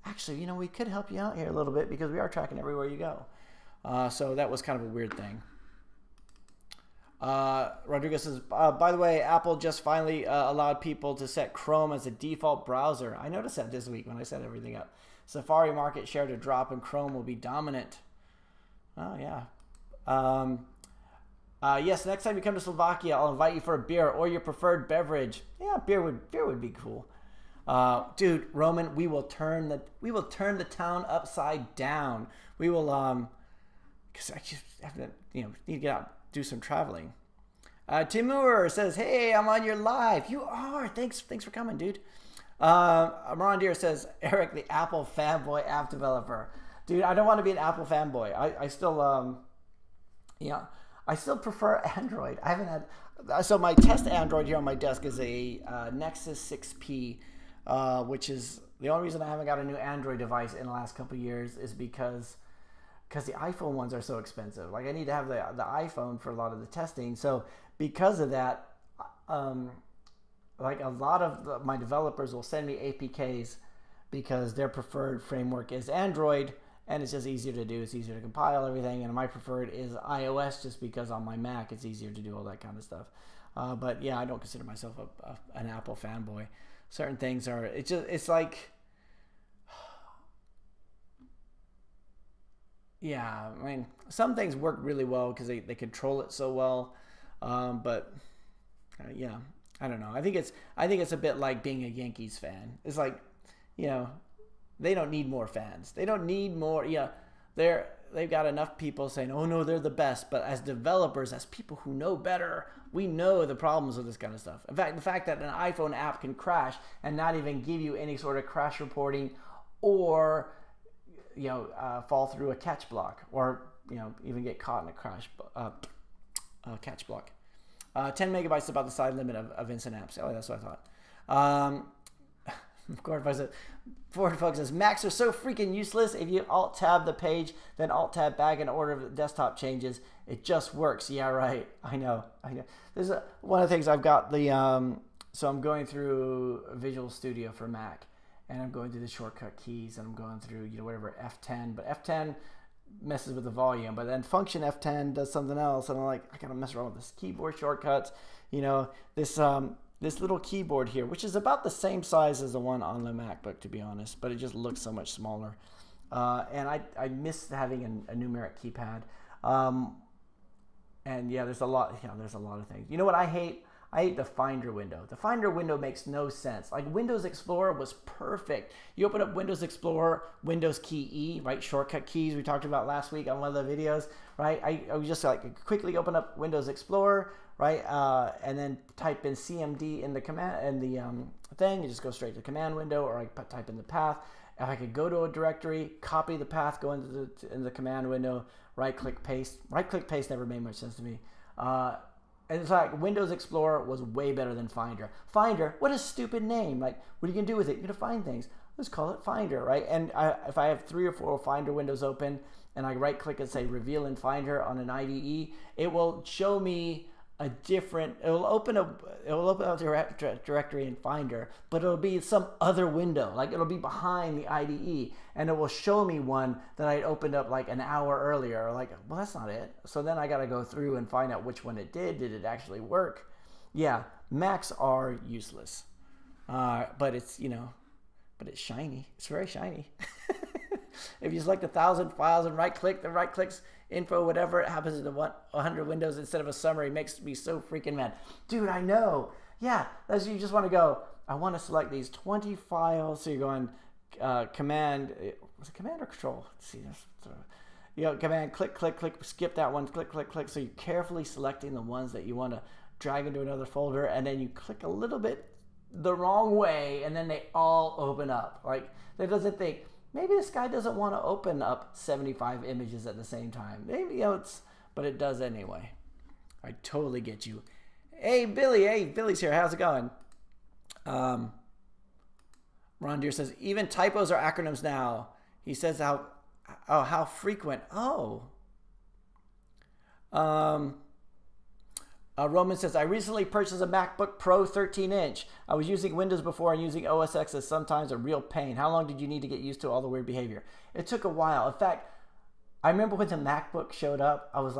actually, we could help you out here a little bit because we are tracking everywhere you go. So that was kind of a weird thing. Rodrigo says, by the way, Apple just finally allowed people to set Chrome as a default browser. I noticed that this week when I set everything up. Safari market share to drop and Chrome will be dominant. Oh, yeah. Yes, next time you come to Slovakia, I'll invite you for a beer or your preferred beverage. Yeah, beer would be cool. Dude, Roman, we will turn the town upside down. We will, because I just have to, need to get out. Do some traveling. Timur says, hey, I'm on your live. You are. Thanks for coming, dude. Marandir says, Eric, the Apple fanboy app developer. Dude, I don't want to be an Apple fanboy. I still I still prefer Android. I haven't had, so my test Android here on my desk is a Nexus 6P, which is the only reason I haven't got a new Android device in the last couple of years is because the iPhone ones are so expensive. Like I need to have the iPhone for a lot of the testing. So because of that, like a lot of my developers will send me APKs because their preferred framework is Android and it's just easier to do. It's easier to compile everything. And my preferred is iOS just because on my Mac it's easier to do all that kind of stuff. But yeah, I don't consider myself an Apple fanboy. Certain things are, it's like, yeah, I mean, some things work really well because they control it so well, but yeah, I don't know. I think it's a bit like being a Yankees fan. It's like, they don't need more fans. They don't need more. Yeah, they're they've got enough people saying, oh no, they're the best. But as developers, as people who know better, we know the problems with this kind of stuff. In fact, the fact that an iPhone app can crash and not even give you any sort of crash reporting, or fall through a catch block, or even get caught in a crash catch block. 10 megabytes is about the side limit of instant apps. Oh, that's what I thought. Forward Focus says, Macs are so freaking useless. If you Alt-Tab the page, then Alt-Tab back in order of the desktop changes, it just works. Yeah, right. I know. There's one of the things I've got so I'm going through Visual Studio for Mac, and I'm going through the shortcut keys, and I'm going through, whatever, F10, but F10 messes with the volume, but then function F10 does something else, and I'm like, I gotta mess around with this keyboard shortcuts, this little keyboard here, which is about the same size as the one on the MacBook, to be honest, but it just looks so much smaller. And I miss having a numeric keypad. And yeah, there's a lot of things. You know what I hate? I hate the Finder window. The Finder window makes no sense. Like, Windows Explorer was perfect. You open up Windows Explorer, Windows key E, right? Shortcut keys we talked about last week on one of the videos, right? I would just quickly open up Windows Explorer, right? And then type in CMD in the command and the thing. You just go straight to the command window, or I type in the path. If I could go to a directory, copy the path, go into the command window, right-click paste. Right-click paste never made much sense to me. And it's like Windows Explorer was way better than Finder. Finder, what a stupid name. Like, what are you going to do with it? You're going to find things. Let's call it Finder, right? And if I have 3 or 4 Finder windows open, and I right-click and say Reveal in Finder on an IDE, it will show me a different, it will open up the directory in Finder, but it'll be some other window. Like, it'll be behind the IDE, and it will show me one that I opened up like an hour earlier. Like, well, that's not it. So then I got to go through and find out which one it did. Did it actually work? Yeah, Macs are useless. But it's, but it's shiny. It's very shiny. If you select 1,000 files and right-click, the right-clicks info, whatever, it happens to 100 windows instead of a summary. Makes me so freaking mad. Dude, I know. Yeah, you just want to go, I want to select these 20 files. So you're going command, was it command or control? Let's see. Command, click, click, click, skip that one, click, click, click. So you're carefully selecting the ones that you want to drag into another folder, and then you click a little bit the wrong way, and then they all open up. Like, that doesn't think, maybe this guy doesn't want to open up 75 images at the same time. Maybe but it does anyway. I totally get you. Hey, Billy. Hey, Billy's here. How's it going? Ron Deere says, even typos are acronyms now. He says how frequent. Roman says, I recently purchased a MacBook Pro 13-inch. I was using Windows before, and using OS X is sometimes a real pain. How long did you need to get used to all the weird behavior? It took a while. In fact, I remember when the MacBook showed up, I was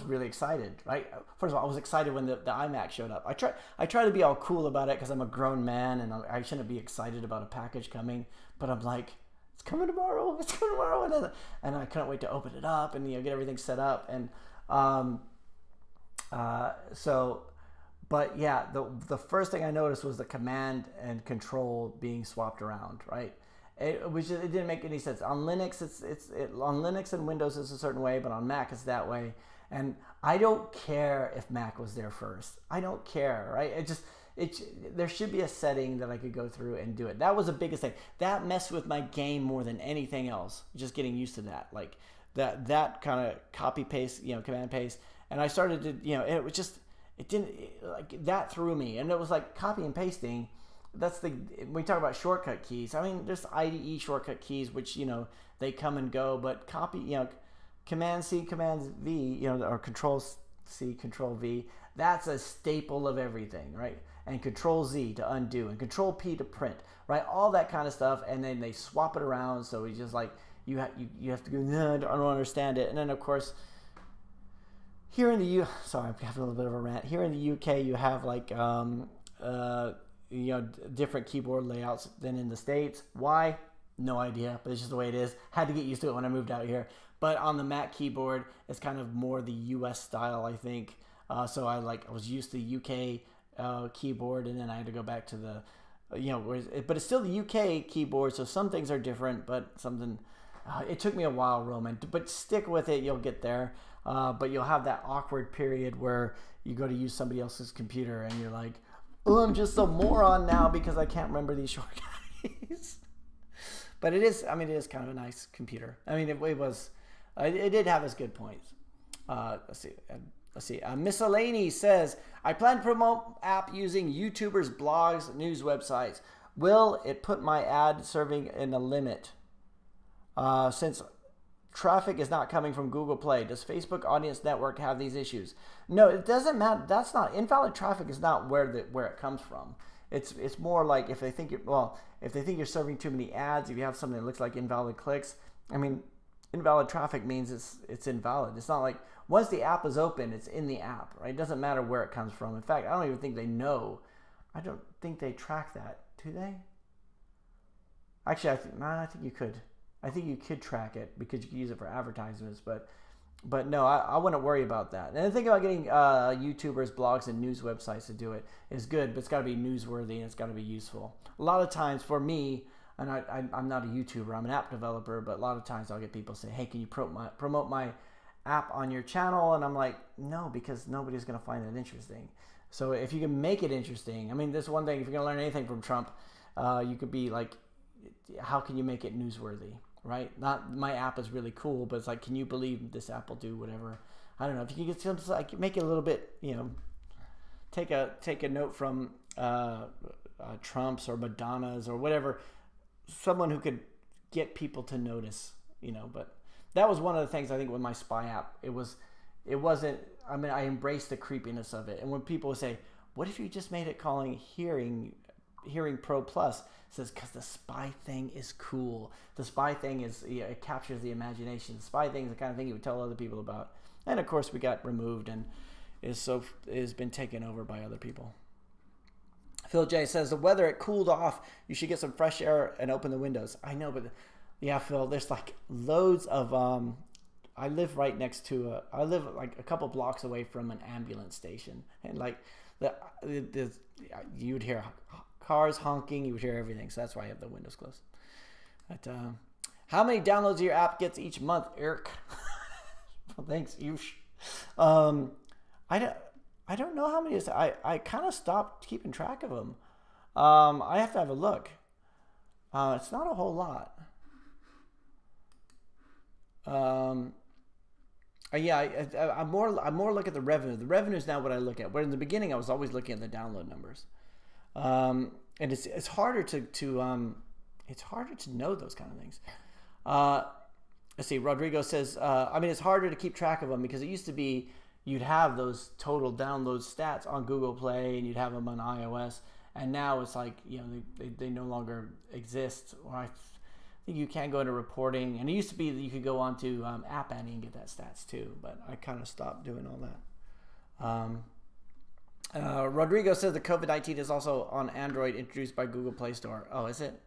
really excited, right? First of all, I was excited when the iMac showed up. I try to be all cool about it because I'm a grown man, and I shouldn't be excited about a package coming, but I'm like, it's coming tomorrow. It's coming tomorrow. And I couldn't wait to open it up and get everything set up. And but yeah, the first thing I noticed was the command and control being swapped around, right? It didn't make any sense. On Linux, on Linux and Windows it's a certain way, but on Mac it's that way. And I don't care if Mac was there first. I don't care, right? There should be a setting that I could go through and do it. That was the biggest thing. That messed with my game more than anything else. Just getting used to that, like that kind of copy paste, command paste. And I started to, that threw me. And it was like copy and pasting. When we talk about shortcut keys, I mean, there's IDE shortcut keys, which, they come and go, but copy, Command C, Command V, or Control C, Control V, that's a staple of everything, right? And Control Z to undo, and Control P to print, right? All that kind of stuff, and then they swap it around, so it's just like, you have to go, no, I don't understand it. And then, of course, here in the sorry, I'm having a little bit of a rant. Here in the UK, you have like different keyboard layouts than in the States. Why? No idea, but it's just the way it is. Had to get used to it when I moved out here. But on the Mac keyboard, it's kind of more the US style, I think. So I was used to the UK keyboard, and then I had to go back to the but it's still the UK keyboard. So some things are different, but something. It took me a while, Roman, but stick with it. You'll get there. But you'll have that awkward period where you go to use somebody else's computer and you're like, oh, I'm just a moron now because I can't remember these shortcuts. But it is kind of a nice computer. I mean, it did have its good points. Let's see. Miscellany says, I plan to promote app using YouTubers, blogs, news websites. Will it put my ad serving in a limit? Since traffic is not coming from Google Play, does Facebook Audience Network have these issues? No, it doesn't matter. That's not invalid traffic. Is not where it comes from. It's more like if they think you're serving too many ads, if you have something that looks like invalid clicks. I mean, invalid traffic means it's invalid. It's not like once the app is open, it's in the app, right? It doesn't matter where it comes from. In fact, I don't even think they know. I don't think they track that, do they? Actually, I think you could. I think you could track it because you could use it for advertisements, but no, I wouldn't worry about that. And the thing about getting YouTubers, blogs, and news websites to do it is good, but it's got to be newsworthy and it's got to be useful. A lot of times for me, and I'm not a YouTuber, I'm an app developer, but a lot of times I'll get people say, hey, can you promote my app on your channel? And I'm like, no, because nobody's going to find it interesting. So if you can make it interesting, I mean, this one thing, if you're going to learn anything from Trump, you could be like, how can you make it newsworthy? Right? Not my app is really cool, but it's like, can you believe this app will do whatever? I don't know. If you can get something like make it a little bit, take a note from Trump's or Madonna's or whatever, someone who could get people to notice, But that was one of the things I think with my spy app. It wasn't. I mean, I embraced the creepiness of it. And when people would say, "What if you just made it calling Hearing Pro Plus?" It says, because the spy thing is cool. The spy thing it captures the imagination. The spy thing is the kind of thing you would tell other people about. And of course, we got removed and is been taken over by other people. Phil J says, the weather, it cooled off. You should get some fresh air and open the windows. I know, but yeah, Phil, there's like loads of, I live right next to I live like a couple blocks away from an ambulance station. And like you'd hear cars honking, you would hear everything. So that's why I have the windows closed. But how many downloads your app gets each month, Eric? Well, thanks, Yush. I don't know how many. I kind of stopped keeping track of them. I have to have a look. It's not a whole lot. I'm more look at the revenue. The revenue is now what I look at. Where in the beginning I was always looking at the download numbers. And it's harder to know those kind of things. Let's see. Rodrigo says, it's harder to keep track of them because it used to be you'd have those total download stats on Google Play and you'd have them on iOS, and now it's like they no longer exist. Or I think you can go into reporting, and it used to be that you could go onto App Annie and get that stats too, but I kind of stopped doing all that. Rodrigo says the COVID-19 is also on Android, introduced by Google Play Store. Oh, is it?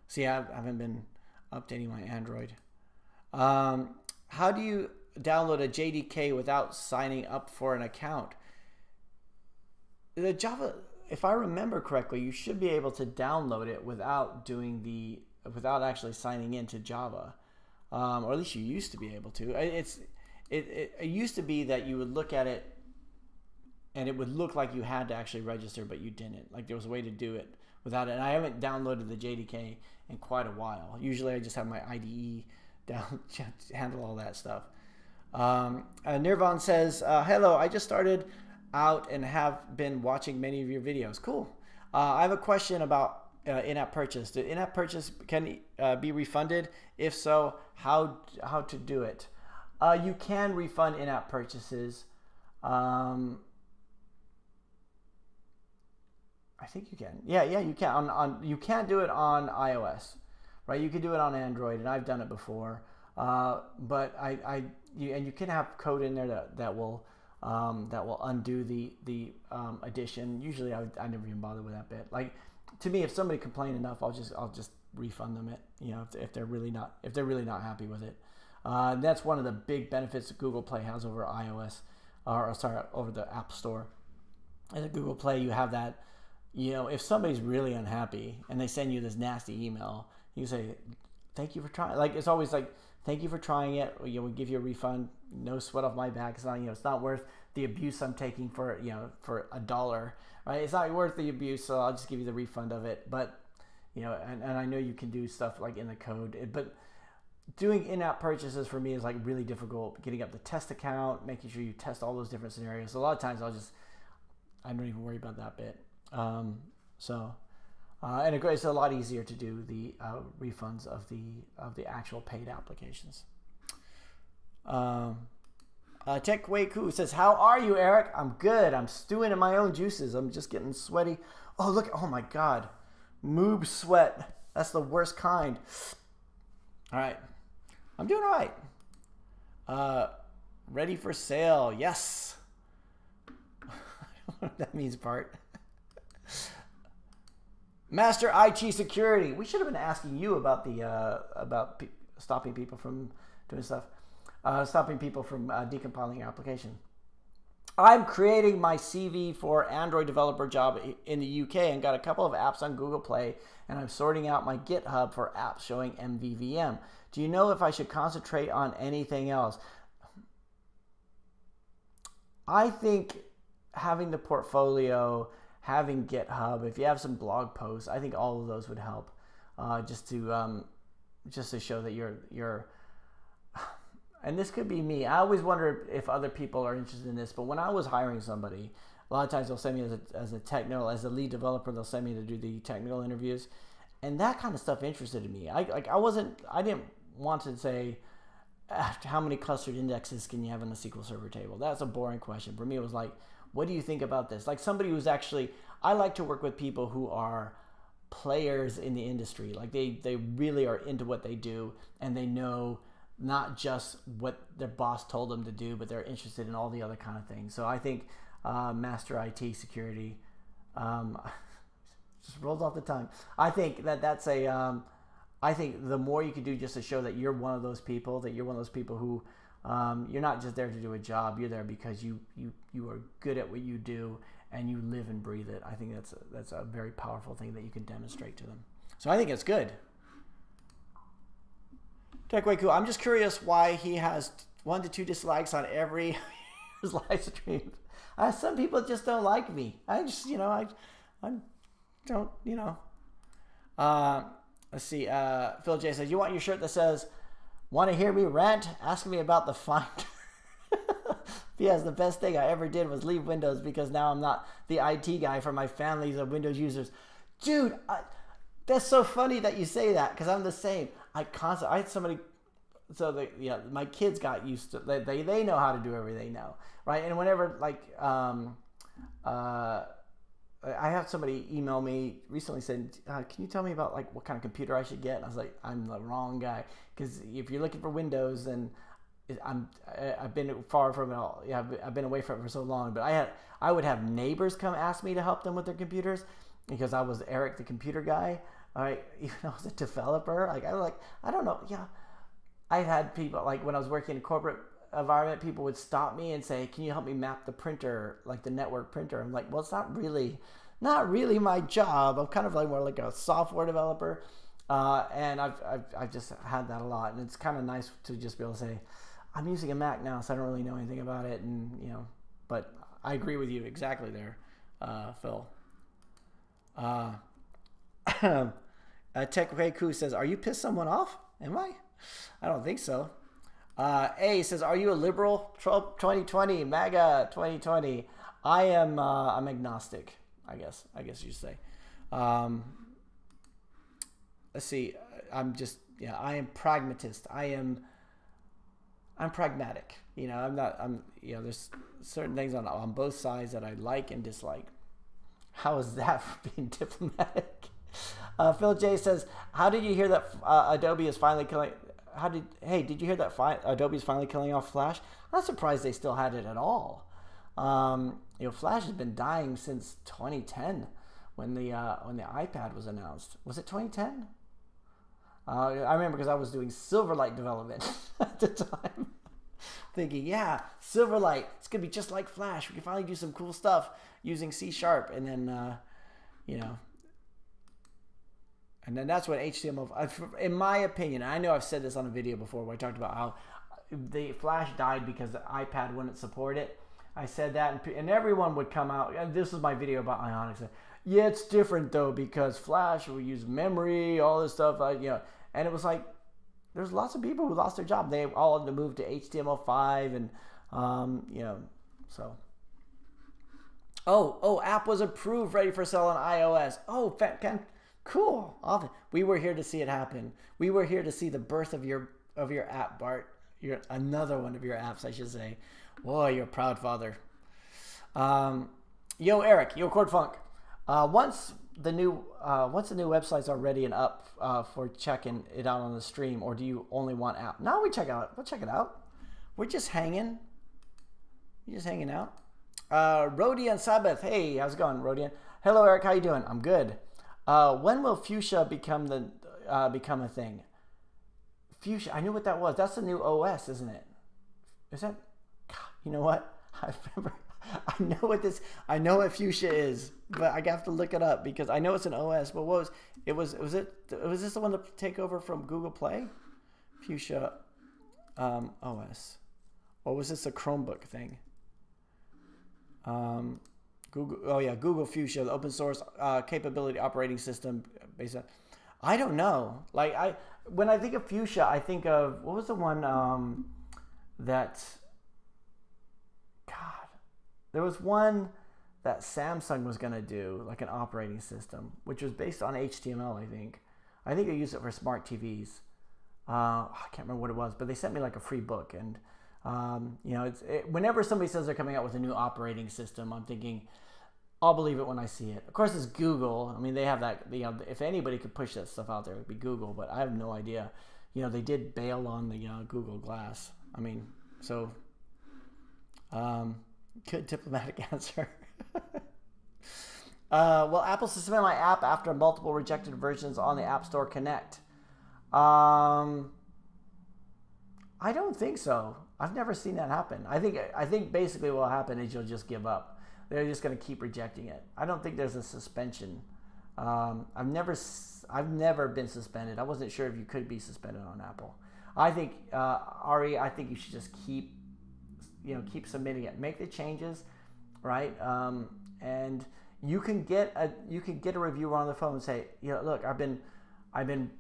See, I haven't been updating my Android. How do you download a JDK without signing up for an account? The Java, if I remember correctly, you should be able to download it without actually signing into Java, or at least you used to be able to. It used to be that you would look at it and it would look like you had to actually register, but you didn't. Like there was a way to do it without it. And I haven't downloaded the JDK in quite a while. Usually I just have my IDE down to handle all that stuff. Nirvan says, hello, I just started out and have been watching many of your videos. Cool. I have a question about in-app purchase. Did in-app purchase can be refunded? If so, how to do it? You can refund in-app purchases. I think you can. Yeah, you can. You can't do it on iOS, right? You can do it on Android, and I've done it before. But you can have code in there that will undo the addition. Usually, I never even bother with that bit. Like to me, if somebody complained enough, I'll just refund them it. If they're really not happy with it. That's one of the big benefits that Google Play has over iOS, over the App Store. And at Google Play, you have that. If somebody's really unhappy and they send you this nasty email, you say, thank you for trying. Like, it's always like, thank you for trying it. We give you a refund. No sweat off my back. It's not, it's not worth the abuse I'm taking for, for $1, right? It's not worth the abuse, so I'll just give you the refund of it. But, and I know you can do stuff like in the code, but doing in-app purchases for me is like really difficult. Getting up the test account, making sure you test all those different scenarios. So a lot of times I don't even worry about that bit. And it's a lot easier to do the refunds of the actual paid applications. Tech Waku says, "How are you, Eric? I'm good. I'm stewing in my own juices. I'm just getting sweaty. Oh, look. Oh, my God. Moob sweat. That's the worst kind. All right. I'm doing all right. Ready for sale. Yes. I don't know what that means, Bart. Master IT security. We should have been asking you about stopping people from doing stuff. Stopping people from decompiling your application. I'm creating my CV for Android developer job in the UK and got a couple of apps on Google Play, and I'm sorting out my GitHub for apps showing MVVM. Do you know if I should concentrate on anything else? I think having the portfolio, having GitHub, if you have some blog posts, I think all of those would help, just to show that you're. And this could be me. I always wonder if other people are interested in this. But when I was hiring somebody, a lot of times they'll send me as a lead developer. They'll send me to do the technical interviews, and that kind of stuff interested me. I didn't want to say how many clustered indexes can you have in a SQL Server table. That's a boring question. For me, it was like, what do you think about this? Like somebody who's actually. I like to work with people who are players in the industry. Like they really are into what they do, and they know not just what their boss told them to do, but they're interested in all the other kind of things. So I think Master IT security just rolls off the tongue. I think that's I think the more you can do just to show that you're one of those people, who you're not just there to do a job, you're there because you are good at what you do and you live and breathe it. I think that's a very powerful thing that you can demonstrate to them. So I think it's good. TechWayku, I'm just curious why he has 1 to 2 dislikes on every live stream. Some people just don't like me. I just, I don't, Let's see. Phil J says, you want your shirt that says, want to hear me rant? Ask me about the find. Yes, the best thing I ever did was leave Windows because now I'm not the IT guy for my families of Windows users. Dude, that's so funny that you say that because I'm the same. I had somebody, my kids got used to, they know how to do everything now, right? And whenever, I have somebody email me recently saying, can you tell me about what kind of computer I should get? And I was like, I'm the wrong guy. Because if you're looking for Windows, then I've been far from it all. Yeah, I've been away from it for so long. But I would have neighbors come ask me to help them with their computers because I was Eric, the computer guy. All right, even though I was a developer. I don't know. Yeah, I had people, when I was working in a corporate environment, people would stop me and say, can you help me map the printer, the network printer? I'm like, well, it's not really my job. I'm kind of more like a software developer. And I've just had that a lot. And it's kind of nice to just be able to say, I'm using a Mac now, so I don't really know anything about it. And, but I agree with you exactly there, Phil. TechWayku says, are you pissed someone off? Am I? I don't think so. A says, are you a liberal? Trump 2020, MAGA 2020. I am, I'm agnostic, I guess you say. Let's see. I am pragmatist. I'm pragmatic. There's certain things on both sides that I like and dislike. How is that for being diplomatic? Phil J says, how did you hear that Adobe is finally killing... did you hear that Adobe's finally killing off Flash? I'm not surprised they still had it at all. Flash has been dying since 2010 when the iPad was announced. Was it 2010? I remember because I was doing Silverlight development at the time. Thinking, yeah, Silverlight, it's going to be just like Flash. We can finally do some cool stuff using C#. And then, And then that's what HTML, in my opinion, I know I've said this on a video before where I talked about how the Flash died because the iPad wouldn't support it. I said that, and everyone would come out. And this was my video about Ionic. Yeah, it's different though because Flash will use memory, all this stuff, And it was like, there's lots of people who lost their job. They all had to move to HTML5, and so. Oh, app was approved, ready for sale on iOS. Oh, cool. We were here to see it happen. We were here to see the birth of your app, Bart. Another one of your apps, I should say. Boy, you're a proud father. Yo, Eric, yo, Cord Funk. Once the new websites are ready and up for checking it out on the stream, or do you only want app? No, we'll check it out. We're just hanging. We're just hanging out. Rodian Sabbath. Hey, how's it going, Rodian? Hello, Eric. How you doing? I'm good. When will Fuchsia become a thing? Fuchsia. I knew what that was. That's the new OS, isn't it? Is that? God, you know what? I know what Fuchsia is, but I have to look it up because I know it's an OS. But was this the one to take over from Google Play? Fuchsia OS, or was this a Chromebook thing? Google Fuchsia, the open source capability operating system based on. I don't know. When I think of Fuchsia, I think of, what was the one that. God, there was one that Samsung was gonna do, like an operating system, which was based on HTML. I think they used it for smart TVs. I can't remember what it was, but they sent me like a free book, and whenever somebody says they're coming out with a new operating system, I'm thinking, I'll believe it when I see it. Of course, it's Google. I mean, they have that. If anybody could push that stuff out there, it would be Google. But I have no idea. They did bail on the Google Glass. I mean, so good diplomatic answer. Will Apple suspend my app after multiple rejected versions on the App Store Connect? I don't think so. I've never seen that happen. I think basically what will happen is you'll just give up. They're just going to keep rejecting it. I don't think there's a suspension. I've never been suspended. I wasn't sure if you could be suspended on Apple. I think Ari, I think you should just keep submitting it. Make the changes, right? And you can get a reviewer on the phone and say, look, I've been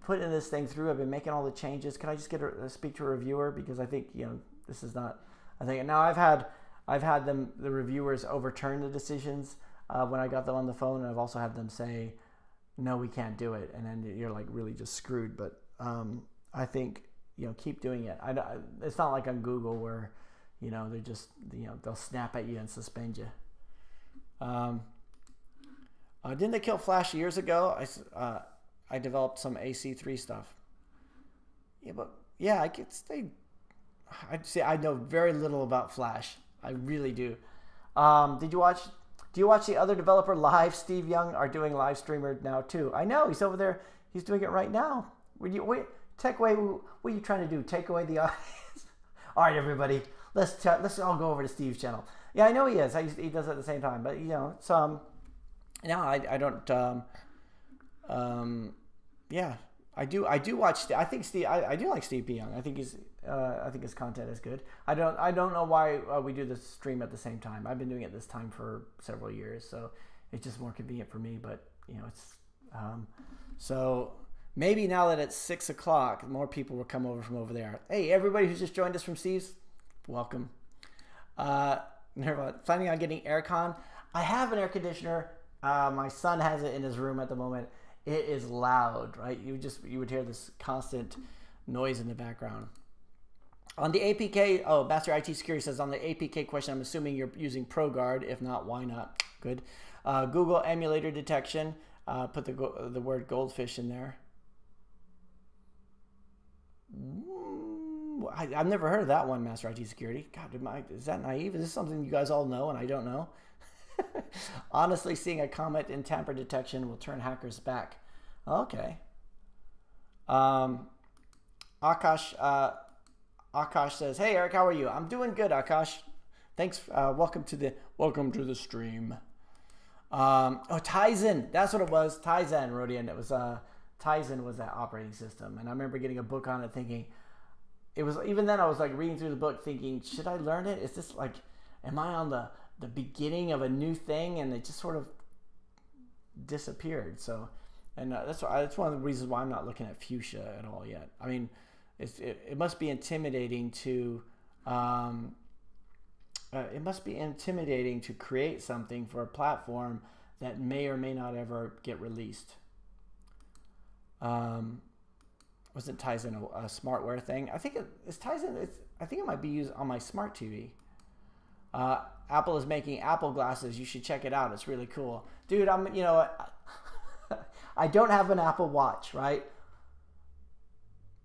putting this thing through. I've been making all the changes. Can I just speak to a reviewer, because I think this is not. I think now I've had the reviewers overturn the decisions when I got them on the phone, and I've also had them say, no, we can't do it, and then you're like really just screwed. But I think keep doing it. It's not like on Google where they're just they'll snap at you and suspend you. Didn't they kill Flash years ago? I developed some AC3 stuff. I could say. I'd say I know very little about Flash. I really do. Do you watch the other developer live? Steve Young are doing live streamer now too. I know, he's over there. He's doing it right now. Wait, what are you trying to do? Take away the audience? All right, everybody. Let's all go over to Steve's channel. Yeah, I know he is. He does it at the same time, but some. No, I don't. Yeah, I do watch. I think Steve. I do like Steve Young. I think his content is good. I don't know why we do this stream at the same time. I've been doing it this time for several years, so it's just more convenient for me. But it's so maybe now that it's 6 o'clock, more people will come over from over there. Hey, everybody who's just joined us from Steve's, welcome. Planning on getting aircon. I have an air conditioner. My son has it in his room at the moment. It is loud, right? You would hear this constant noise in the background. On the APK, Master IT Security says, on the APK question, I'm assuming you're using ProGuard. If not, why not? Good. Google emulator detection. Put the word goldfish in there. I've never heard of that one, Master IT Security. God, is that naive? Is this something you guys all know and I don't know? Honestly, seeing a comment in tamper detection will turn hackers back. Okay. Akash says, "Hey Eric, how are you?" I'm doing good, Akash. Thanks. Welcome to the stream. Tizen. That's what it was. Tizen, Rodian. It was Tizen was that operating system, and I remember getting a book on it, thinking it was. Even then, I was like reading through the book, thinking, should I learn it? Is this like, am I on the beginning of a new thing? And it just sort of disappeared. So, and that's one of the reasons why I'm not looking at Fuchsia at all yet. I mean, it must be intimidating to. It must be intimidating to create something for a platform that may or may not ever get released. Wasn't Tizen a smartware thing? I think it's Tizen. I think it might be used on my smart TV. Apple is making Apple glasses. You should check it out. It's really cool, dude. I don't have an Apple Watch, right?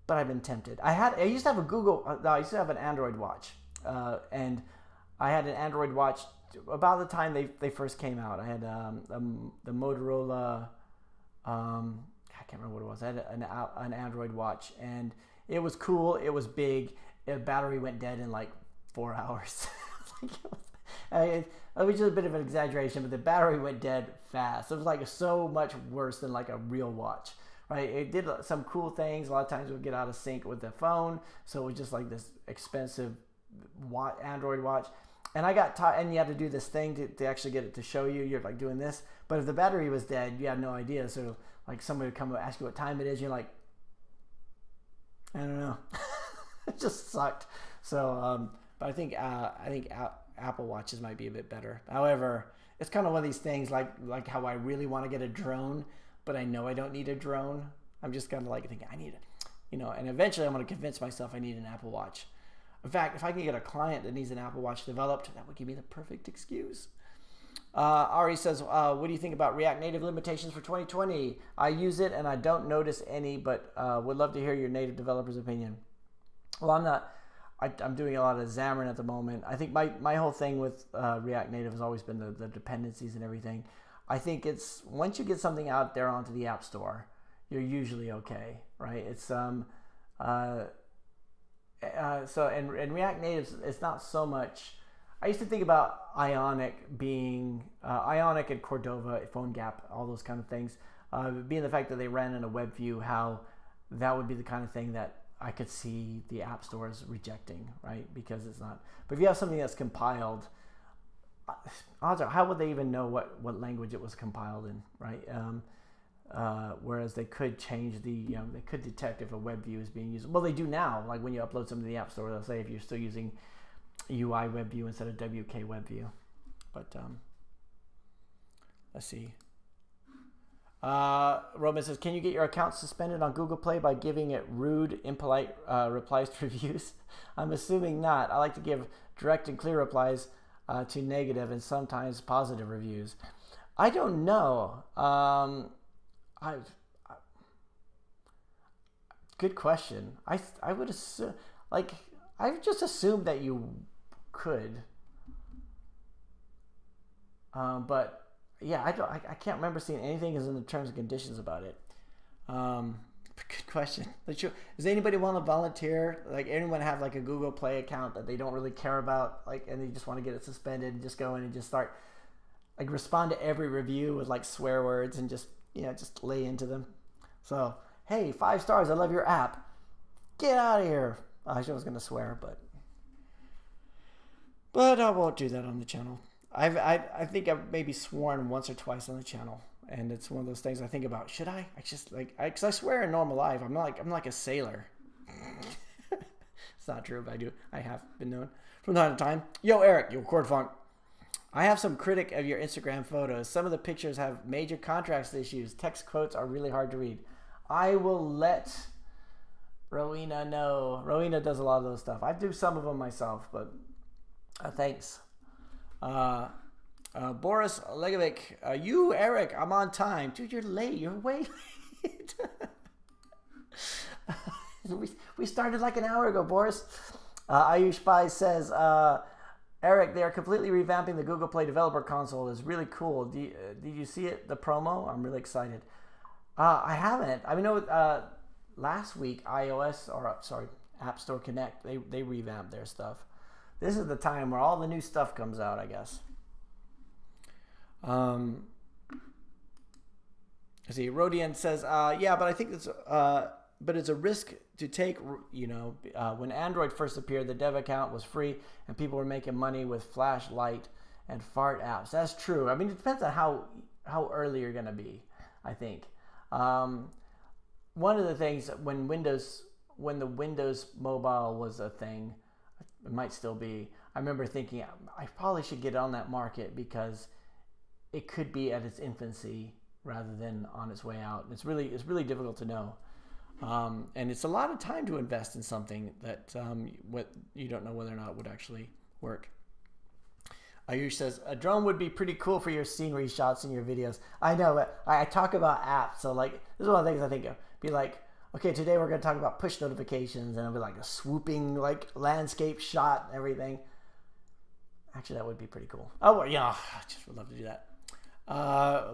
But I've been tempted. I used to have a I used to have an Android watch, and I had an Android watch about the time they first came out. I had the Motorola. I can't remember what it was. I had an Android watch, and it was cool. It was big. The battery went dead in like 4 hours. It was just a bit of an exaggeration, but the battery went dead fast. It was like so much worse than like a real watch, right? It did some cool things. A lot of times it would get out of sync with the phone, so it was just like this expensive Android watch. And I got taught, and you had to do this thing to actually get it to show you. You're like doing this, but if the battery was dead, you had no idea. So like somebody would come and ask you what time it is, you're like, I don't know. It just sucked. So, but I think Apple Watches might be a bit better. However, it's kind of one of these things like how I really want to get a drone, but I know I don't need a drone. I'm just kind of like thinking I need it, and eventually I'm going to convince myself I need an Apple Watch. In fact, if I can get a client that needs an Apple Watch developed, that would give me the perfect excuse. Ari says, what do you think about React Native limitations for 2020? I use it and I don't notice any, but would love to hear your native developer's opinion. Well, I'm doing a lot of Xamarin at the moment. I think my whole thing with React Native has always been the dependencies and everything. I think it's once you get something out there onto the App Store, you're usually okay, right? It's so and React Native, it's not so much. I used to think about Ionic being Ionic and Cordova, PhoneGap, all those kind of things, being the fact that they ran in a web view, how that would be the kind of thing that I could see the app stores rejecting, right? Because it's not. But if you have something that's compiled, odds are, how would they even know what language it was compiled in, right? Whereas they could change they could detect if a web view is being used. Well, they do now. Like when you upload something to the app store, they'll say if you're still using UI web view instead of WK web view. But let's see. Roman says, can you get your account suspended on Google Play by giving it rude, impolite replies to reviews? I'm assuming not. I like to give direct and clear replies to negative and sometimes positive reviews. I don't know. Good question. I would assume, like, I just assumed that you could. But yeah, I can't remember seeing anything as in the terms and conditions about it. Good question. Does anybody want to volunteer? Like, anyone have like a Google Play account that they don't really care about, like, and they just want to get it suspended and just go in and just start, like, respond to every review with like swear words and just lay into them. So, hey, 5 stars. I love your app. Get out of here. I was going to swear, but I won't do that on the channel. I think I've maybe sworn once or twice on the channel, and it's one of those things I think about. Should I? Because I swear in normal life. I'm like a sailor. It's not true, but I do. I have been known from time to time. Yo, Eric, yo, Cord Funk. I have some critic of your Instagram photos. Some of the pictures have major contrast issues. Text quotes are really hard to read. I will let Rowena know. Rowena does a lot of those stuff. I do some of them myself, but thanks. Boris Legovic, you, Eric, I'm on time. Dude, you're late. You're way late. we started like an hour ago, Boris. Ayush Pai says, Eric, they are completely revamping the Google Play Developer Console. It's really cool. Did you see it, the promo? I'm really excited. I haven't. I mean, last week, App Store Connect, they revamped their stuff. This is the time where all the new stuff comes out, I guess. see, Rodian says, yeah, but I think but it's a risk to take, when Android first appeared, the dev account was free and people were making money with flashlight and fart apps. That's true. I mean, it depends on how early you're going to be, I think. One of the things when the Windows mobile was a thing, it might still be, I remember thinking I probably should get on that market because it could be at its infancy rather than on its way out. It's really difficult to know. And it's a lot of time to invest in something that what you don't know whether or not it would actually work. Ayush says, a drone would be pretty cool for your scenery shots in your videos. I know, but I talk about apps. So like, this is one of the things I think of. Be like, okay, today we're going to talk about push notifications, and it'll be like a swooping like landscape shot and everything. Actually, that would be pretty cool. Oh, well, yeah, I just would love to do that.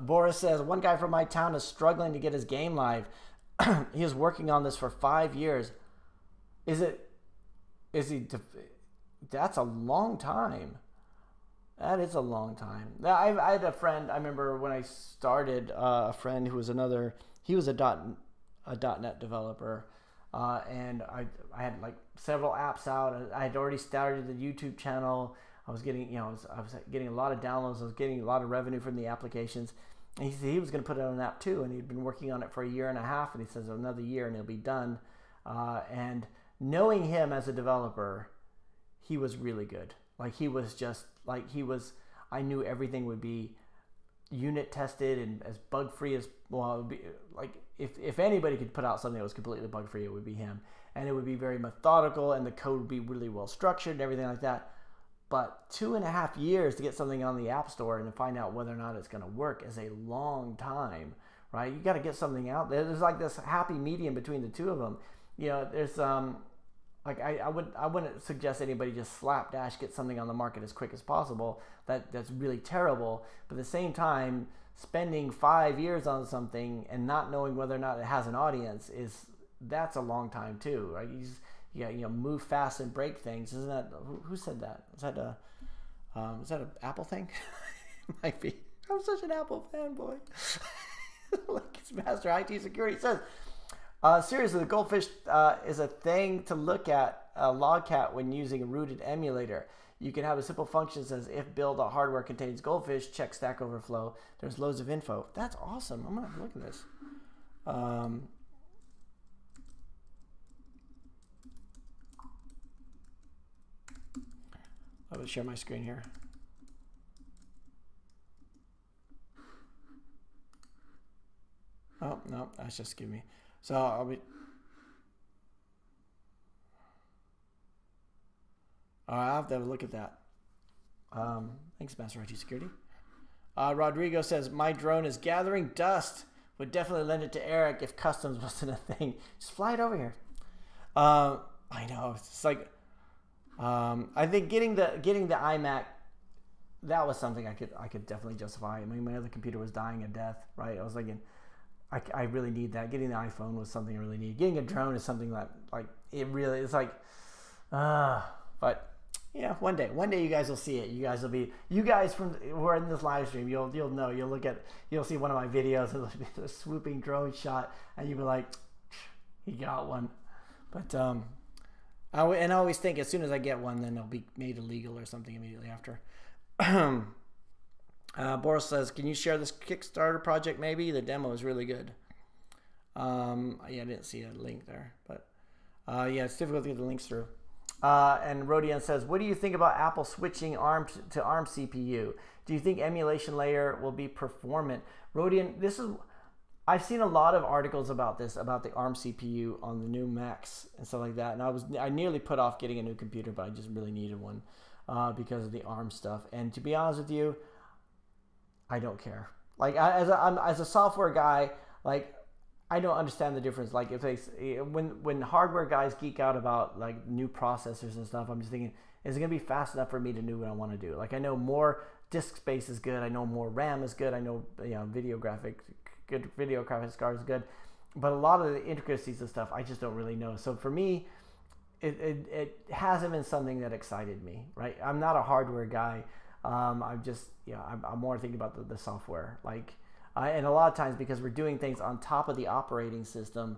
Boris says, one guy from my town is struggling to get his game live. He is working on this for 5 years. That's a long time. That is a long time. I had a friend, I remember when I started, a friend who was he was a .NET developer. And I had like several apps out. I had already started the YouTube channel. I was getting, I was getting a lot of downloads. I was getting a lot of revenue from the applications. And he said he was going to put it on an app too. And he'd been working on it for 1.5 years. And he says another year and it'll be done. And knowing him as a developer, he was really good. Like he was just like I knew everything would be unit tested and as bug free as well. It would be like if anybody could put out something that was completely bug free, it would be him. And it would be very methodical and the code would be really well structured and everything like that. But 2.5 years to get something on the App Store and to find out whether or not it's going to work is a long time, right? You got to get something out there. There's like this happy medium between the two of them. There's like I wouldn't suggest anybody just slapdash get something on the market as quick as possible. That's really terrible. But at the same time, spending 5 years on something and not knowing whether or not it has an audience that's a long time too, right? Move fast and break things. Isn't that who said that? Is that an Apple thing? Might be. I'm such an Apple fanboy. Like it's Master IT Security says. Seriously, the goldfish is a thing to look at a Logcat when using a rooted emulator. You can have a simple function that says if build a hardware contains goldfish, check Stack Overflow. There's loads of info. That's awesome. I'm gonna have to look at this. I will share my screen here. Oh no, that's just give me. So I'll be. I'll have to have a look at that. Thanks, Master IT Security. Rodrigo says, my drone is gathering dust. Would definitely lend it to Eric if customs wasn't a thing. Just fly it over here. I know. It's like, I think getting the iMac, that was something I could definitely justify. I mean, my other computer was dying a death, right? I was thinking, I really need that. Getting the iPhone was something I really need. Getting a drone is something that, like, it really is like, but yeah, one day you guys will see it. You guys who are in this live stream, you'll know. You'll see one of my videos. It'll be a swooping drone shot, and you'll be like, he got one. But I always think as soon as I get one, then it'll be made illegal or something immediately after. Boris says, can you share this Kickstarter project maybe? The demo is really good. Yeah, I didn't see a link there. But yeah, it's difficult to get the links through. And Rodian says, what do you think about Apple switching ARM to ARM CPU? Do you think emulation layer will be performant? Rodian, I've seen a lot of articles about this, about the ARM CPU on the new Macs and stuff like that. And I nearly put off getting a new computer, but I just really needed one because of the ARM stuff. And to be honest with you, I don't care. Like as a software guy, like I don't understand the difference. Like when hardware guys geek out about like new processors and stuff, I'm just thinking, is it gonna be fast enough for me to do what I want to do? Like I know more disk space is good. I know more RAM is good. I know good video graphics card is good. But a lot of the intricacies of stuff, I just don't really know. So for me, it hasn't been something that excited me. Right? I'm not a hardware guy. I'm more thinking about the software. Like And a lot of times, because we're doing things on top of the operating system,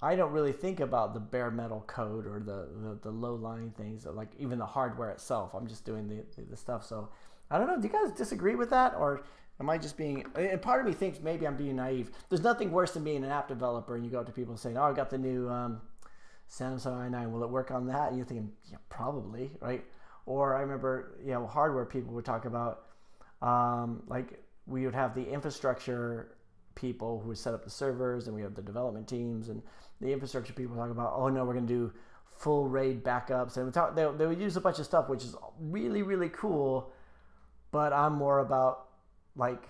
I don't really think about the bare metal code or the low-lying things, like even the hardware itself. I'm just doing the stuff. So I don't know. Do you guys disagree with that? Or am I just being... And part of me thinks maybe I'm being naive. There's nothing worse than being an app developer and you go up to people saying, oh, I got the new Samsung i9. Will it work on that? And you're thinking, yeah, probably, right? Or I remember, hardware people would talk about, like we would have the infrastructure people who would set up the servers, and we have the development teams, and the infrastructure people talk about, oh no, we're going to do full RAID backups, and they would use a bunch of stuff, which is really, really cool. But I'm more about like,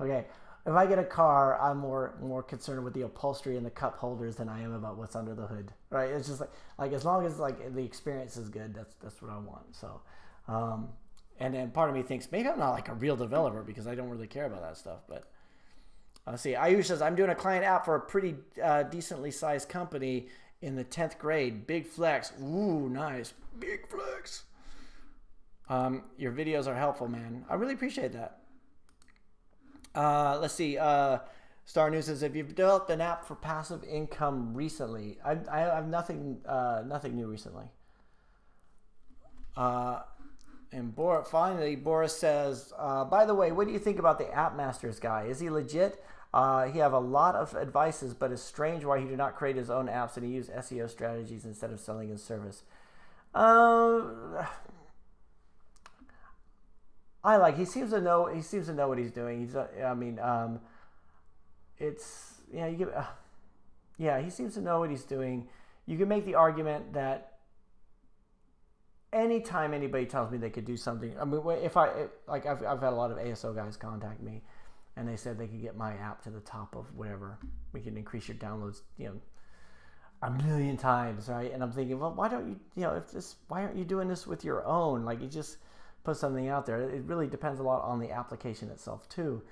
okay, if I get a car, I'm more concerned with the upholstery and the cup holders than I am about what's under the hood, right? It's just like as long as like the experience is good, that's what I want. So, and then part of me thinks maybe I'm not like a real developer because I don't really care about that stuff. But see, Ayush says, I'm doing a client app for a pretty decently sized company in the 10th grade. Big flex. Ooh, nice. Big flex. Your videos are helpful, man. I really appreciate that. Let's see. Star News says, if you've developed an app for passive income recently, I have nothing new recently. And finally, Boris says, by the way, what do you think about the App Masters guy? Is he legit? He have a lot of advices, but it's strange why he did not create his own apps and he used SEO strategies instead of selling his service. He seems to know what he's doing. He seems to know what he's doing. You can make the argument that anytime anybody tells me they could do something, I mean, I've had a lot of ASO guys contact me, and they said they could get my app to the top of whatever. We can increase your downloads, a million times, right? And I'm thinking, well, why don't you, why aren't you doing this with your own? Like, you just put something out there. It really depends a lot on the application itself too.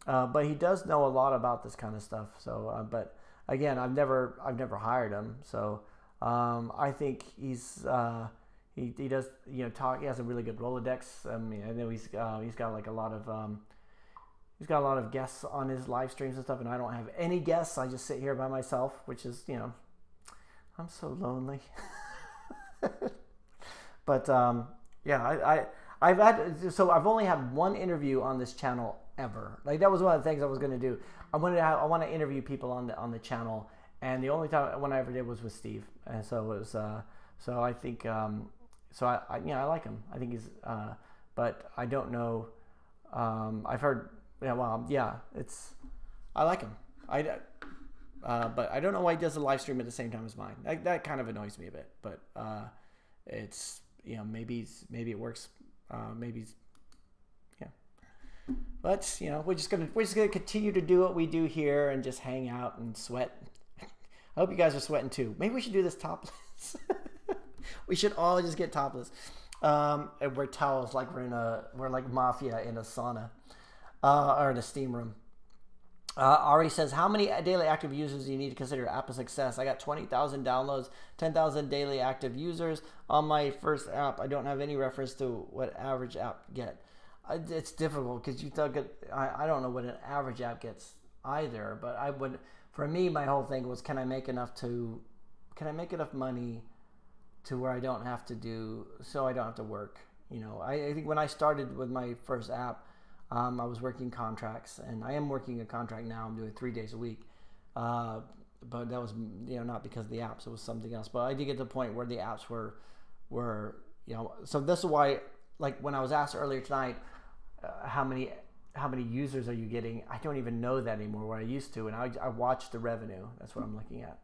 But he does know a lot about this kind of stuff. So, but again, I've never hired him. So I think he's he does talk. He has a really good Rolodex. I mean, I know he's got like a lot of guests on his live streams and stuff, and I don't have any guests. I just sit here by myself, which is I'm so lonely. But I've only had one interview on this channel ever. Like, that was one of the things I was going to do. I want to interview people on the channel, and the only one I ever did was with Steve, and so it was. So I think I like him. I think he's. But I don't know. I've heard. I like him. But I don't know why he does the live stream at the same time as mine. That kind of annoys me a bit. But it's maybe it works. But we're just gonna continue to do what we do here and just hang out and sweat. I hope you guys are sweating too. Maybe we should do this topless. We should all just get topless and wear towels like we're like mafia in a sauna or in a steam room. Ari says, how many daily active users do you need to consider app a success? I got 20,000 downloads, 10,000 daily active users on my first app. I don't have any reference to what average app get. It's difficult because I don't know what an average app gets either. But for me, my whole thing was, can I make enough money to where I don't have to work? I think when I started with my first app, I was working contracts, and I am working a contract now. I'm doing 3 days a week, but that was not because of the apps. It was something else. But I did get to the point where the apps were So this is why, like when I was asked earlier tonight, how many users are you getting? I don't even know that anymore. Where I used to, and I watch the revenue. That's what I'm looking at.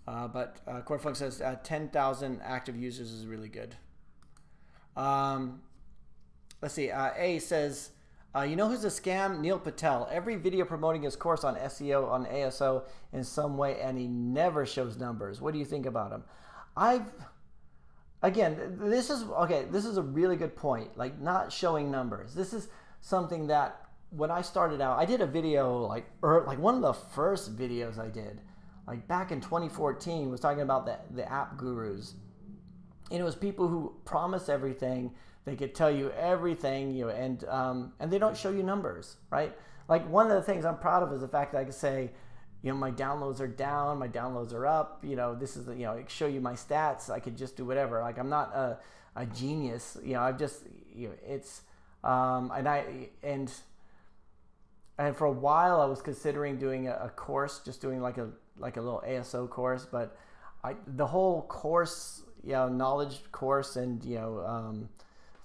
But Corflux says 10,000 active users is really good. Let's see. A says, who's a scam? Neil Patel. Every video promoting his course on SEO on ASO in some way, and he never shows numbers. What do you think about him? This is a really good point. Like, not showing numbers. This is something that when I started out, I did a video like one of the first videos I did, like back in 2014, was talking about the app gurus. And it was people who promise everything, They could tell you everything, and they don't show you numbers, right? Like one of the things I'm proud of is the fact that I can say, my downloads are down, my downloads are up. This is it show you my stats. I could just do whatever. Like I'm not a genius. I've just it's and for a while I was considering doing a course, just doing like a little ASO course, but the whole course, knowledge course and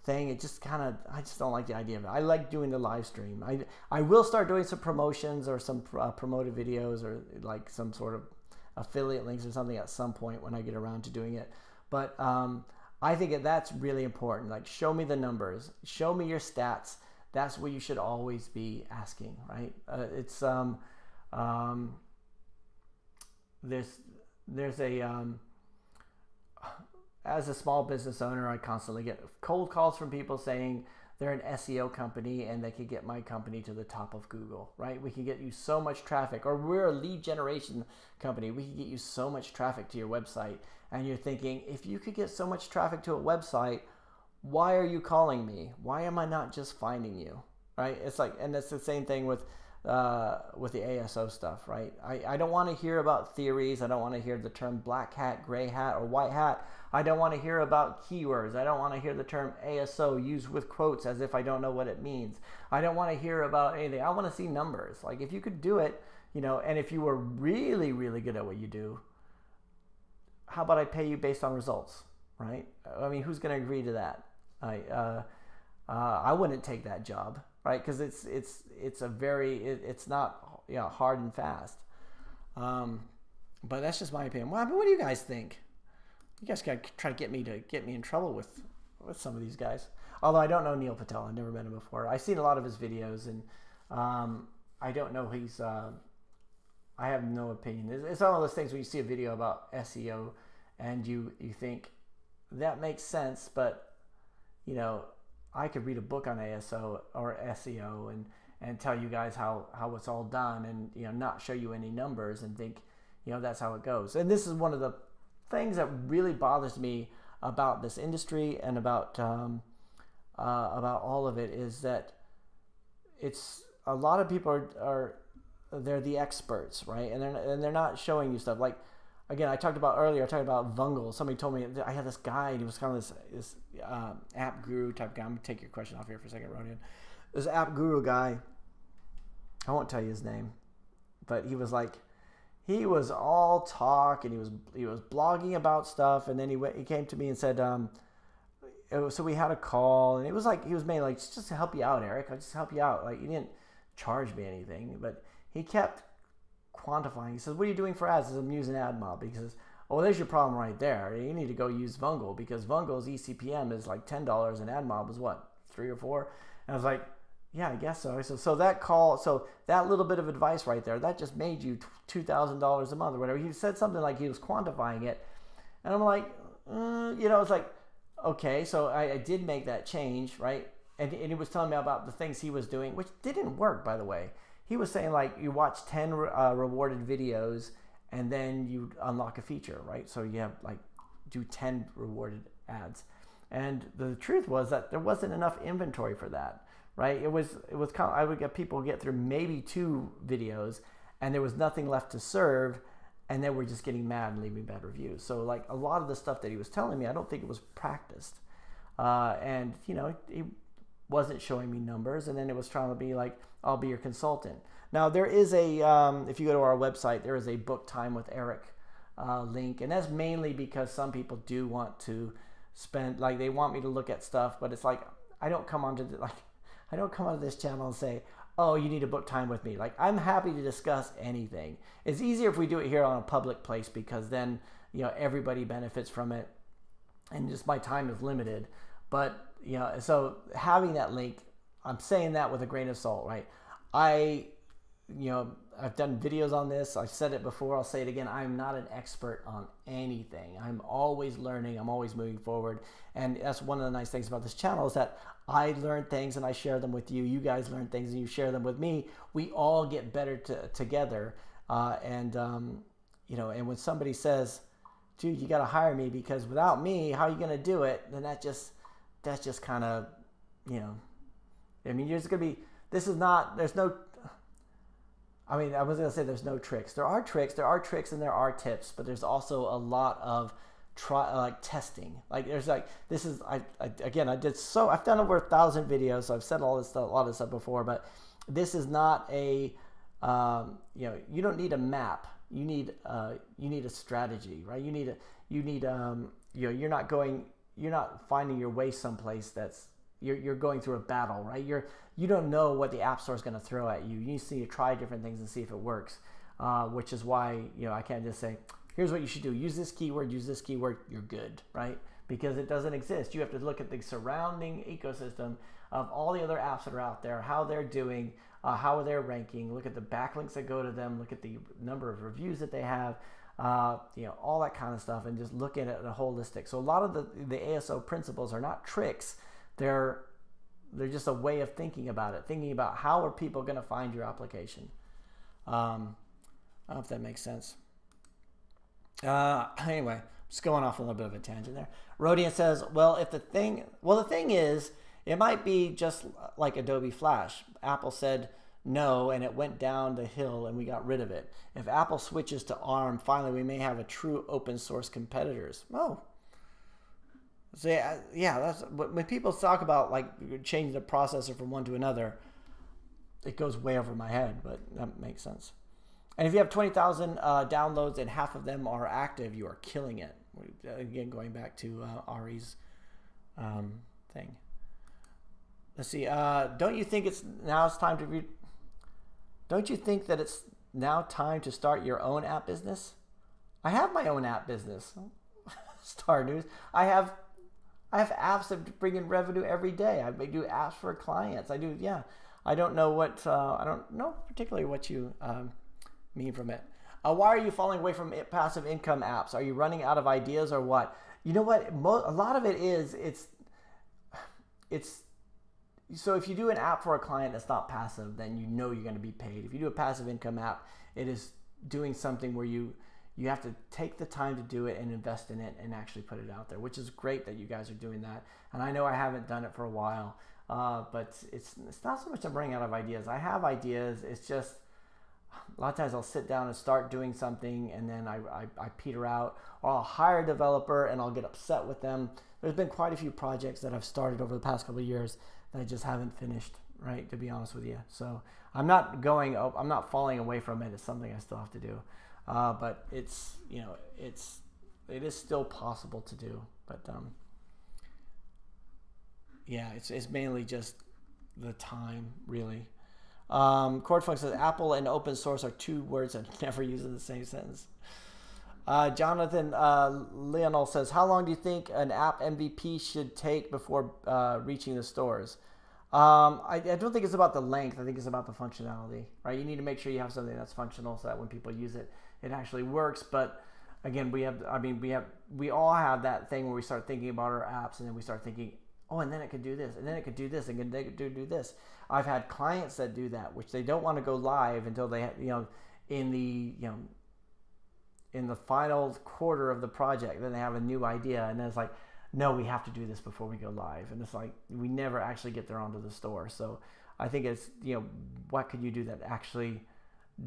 thing, it just I just don't like the idea of it. I like doing the live stream. I will start doing some promotions or some promoted videos or like some sort of affiliate links or something at some point when I get around to doing it. But I think that's really important. Like, show me the numbers, show me your stats. That's what you should always be asking, right? There's a as a small business owner, I constantly get cold calls from people saying they're an SEO company and they could get my company to the top of Google, right? We can get you so much traffic, or we're a lead generation company. We can get you so much traffic to your website. And you're thinking, if you could get so much traffic to a website, why are you calling me? Why am I not just finding you, right? It's like, and it's the same thing with the ASO stuff, right? I don't want to hear about theories. I don't want to hear the term black hat, gray hat, or white hat. I don't want to hear about keywords. I don't want to hear the term ASO used with quotes as if I don't know what it means. I don't want to hear about anything. I want to see numbers. Like, if you could do it, and if you were really, really good at what you do, how about I pay you based on results, right? I mean, who's going to agree to that? I wouldn't take that job, right? Because it's not hard and fast. But that's just my opinion. Well, what do you guys think? You guys got to try to get me in trouble with some of these guys. Although I don't know Neil Patel, I've never met him before. I've seen a lot of his videos, and I don't know I have no opinion. It's one of those things when you see a video about SEO and you think that makes sense, but I could read a book on ASO or SEO and tell you guys how it's all done, and not show you any numbers and think that's how it goes. And this is one of the things that really bothers me about this industry and about all of it, is that it's a lot of people they're the experts, right? And they're not showing you stuff. Like, again, I talked about Vungle. Somebody told me I had this guy, and he was kind of this app guru type guy. I'm gonna take your question off here for a second, Rodian. This app guru guy, I won't tell you his name, but he was all talk, and he was blogging about stuff, and then he came to me and said, so we had a call, and it was like he was mainly like, just to help you out, Eric. I'll just help you out. Like, he didn't charge me anything, but he kept quantifying. He says, what are you doing for ads? I'm using AdMob. He says, oh, there's your problem right there. You need to go use Vungle, because Vungle's eCPM is like $10 and AdMob is what, $3 or $4? And I was like, yeah, I guess so. So that little bit of advice right there, that just made you $2,000 a month or whatever. He said something like he was quantifying it. And I'm like, it's like, okay, so I did make that change, right? And he was telling me about the things he was doing, which didn't work, by the way. He was saying, like, you watch 10 rewarded videos and then you unlock a feature, right? So you have, like, do 10 rewarded ads. And the truth was that there wasn't enough inventory for that, right? It was kind of, I would get people get through maybe 2 videos and there was nothing left to serve, and then we're just getting mad and leaving bad reviews. So, like, a lot of the stuff that he was telling me, I don't think it was practiced. And, he wasn't showing me numbers, and then it was trying to be like, I'll be your consultant. Now, there is if you go to our website, there is a book time with Eric link, and that's mainly because some people do want to spend, like, they want me to look at stuff, but it's like, I don't come onto this channel and say, oh, you need a book time with me. Like, I'm happy to discuss anything. It's easier if we do it here on a public place, because then, everybody benefits from it, and just my time is limited. But, so having that link, I'm saying that with a grain of salt, right? I've done videos on this. I've said it before. I'll say it again. I'm not an expert on anything. I'm always learning. I'm always moving forward. And that's one of the nice things about this channel, is that I learn things and I share them with you. You guys learn things and you share them with me. We all get better together. And when somebody says, dude, you got to hire me because without me, how are you going to do it? Then that just that's just kind of, you know, I mean, you're just going to be, this is not, there's no, I mean, I was going to say there's no tricks. There are tricks and there are tips, but there's also a lot of testing. Like there's like, this is, again, I've done over 1,000 videos. So I've said all this stuff, a lot of this stuff before, but this is not a, you know, you don't need a map. You need a strategy, right? You know, you're not finding your way someplace that's, you're going through a battle, right? You don't know what the App Store is going to throw at you. You need to try different things and see if it works, which is why, you know, I can't just say, here's what you should do. Use this keyword, you're good, right? Because it doesn't exist. You have to look at the surrounding ecosystem of all the other apps that are out there, how they're doing, how they're ranking, look at the backlinks that go to them, look at the number of reviews that they have, you know, all that kind of stuff, and just look at it holistic. So a lot of the ASO principles are not tricks. They're just a way of thinking about it, thinking about how are people going to find your application. I don't know if that makes sense. Anyway, just going off a little bit of a tangent there. Rodian says, well, the thing is, it might be just like Adobe Flash. Apple said no, and it went down the hill, and we got rid of it. If Apple switches to ARM, finally, we may have a true open source competitors. Oh. So yeah, that's when people talk about like changing the processor from one to another, it goes way over my head, but that makes sense. And if you have 20,000 downloads and half of them are active, you are killing it. Again, going back to Ari's thing. Let's see. Don't you think it's time to Don't you think that it's now time to start your own app business? I have my own app business. Star News. I have apps that bring in revenue every day. I do apps for clients. I do, yeah. I don't know what, I don't know particularly what you mean from it. Why are you falling away from passive income apps? Are you running out of ideas or what? You know what? A lot of it is, so if you do an app for a client that's not passive, then you know you're going to be paid. If you do a passive income app, it is doing something where you have to take the time to do it and invest in it and actually put it out there, which is great that you guys are doing that. And I know I haven't done it for a while, but it's not so much I'm running out of ideas. I have ideas. It's just a lot of times I'll sit down and start doing something and then I peter out, or I'll hire a developer and I'll get upset with them. There's been quite a few projects that I've started over the past couple of years that I just haven't finished, right, to be honest with you. So I'm not falling away from it. It's something I still have to do. But it's, you know, it is still possible to do, but yeah, it's mainly just the time, really. Cordfunk says Apple and open source are two words that never use in the same sentence. Jonathan Leonel says, how long do you think an app MVP should take before reaching the stores? I don't think it's about the length. I think it's about the functionality, right? You need to make sure you have something that's functional so that when people use it, it actually works. But again, we all have that thing where we start thinking about our apps and then we start thinking, oh, and then it could do this, and then it could do this, and then it could do this. I've had clients that do that, which they don't want to go live until they, in the final quarter of the project, then they have a new idea, and then it's like, no, we have to do this before we go live, and it's like we never actually get there onto the store. So I think it's, what could you do that actually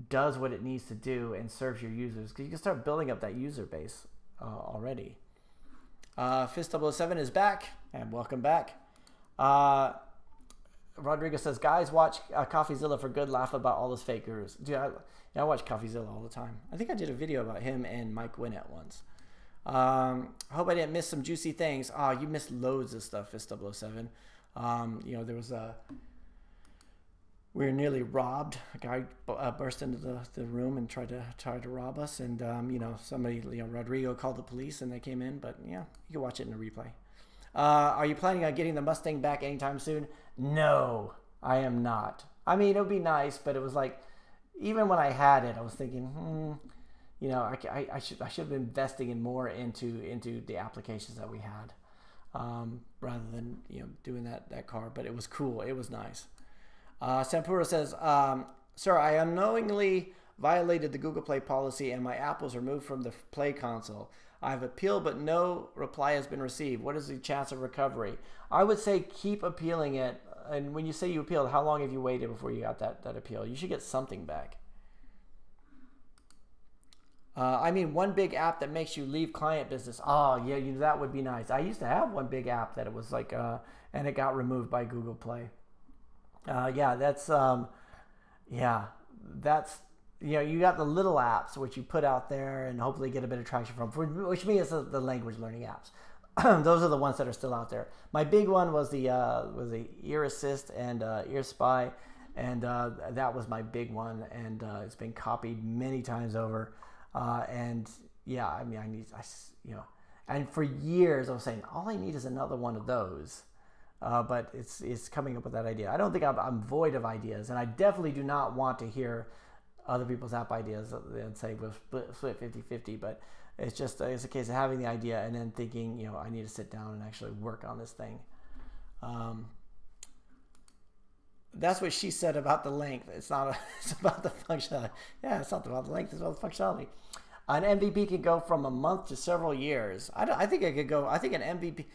does what it needs to do and serves your users, because you can start building up that user base already. Fist007 is back, and welcome back. Rodrigo says, guys, watch CoffeeZilla for good laugh about all those fake gurus. Dude, I watch CoffeeZilla all the time. I think I did a video about him and Mike Winnett once. I hope I didn't miss some juicy things. Oh, you missed loads of stuff, Fist007. There was we were nearly robbed. A guy burst into the room and tried to rob us, and somebody, Rodrigo called the police and they came in. But yeah, you can watch it in a replay. Are you planning on getting the Mustang back anytime soon? No, I am not. I mean, it would be nice, but it was like, even when I had it, I was thinking, I should have been investing in more into the applications that we had, rather than doing that car. But it was cool. It was nice. Sampura says, sir, I unknowingly violated the Google Play policy and my app was removed from the Play console. I've appealed, but no reply has been received. What is the chance of recovery? I would say keep appealing it. And when you say you appealed, how long have you waited before you got that appeal? You should get something back. I mean, one big app that makes you leave client business. Oh, yeah, that would be nice. I used to have one big app that it was like, and it got removed by Google Play. Yeah, that's, you got the little apps which you put out there and hopefully get a bit of traction from, which means the language learning apps. Those are the ones that are still out there. My big one was the Ear Assist and Ear Spy, and that was my big one, and it's been copied many times over. And yeah, I mean, and for years I was saying all I need is another one of those. But it's coming up with that idea. I don't think I'm void of ideas, and I definitely do not want to hear other people's app ideas and say we'll split 50-50, but it's a case of having the idea and then thinking, I need to sit down and actually work on this thing. That's what she said about the length. It's not it's about the functionality. Yeah, it's not about the length, it's about the functionality. An MVP can go from a month to several years. I think an MVP,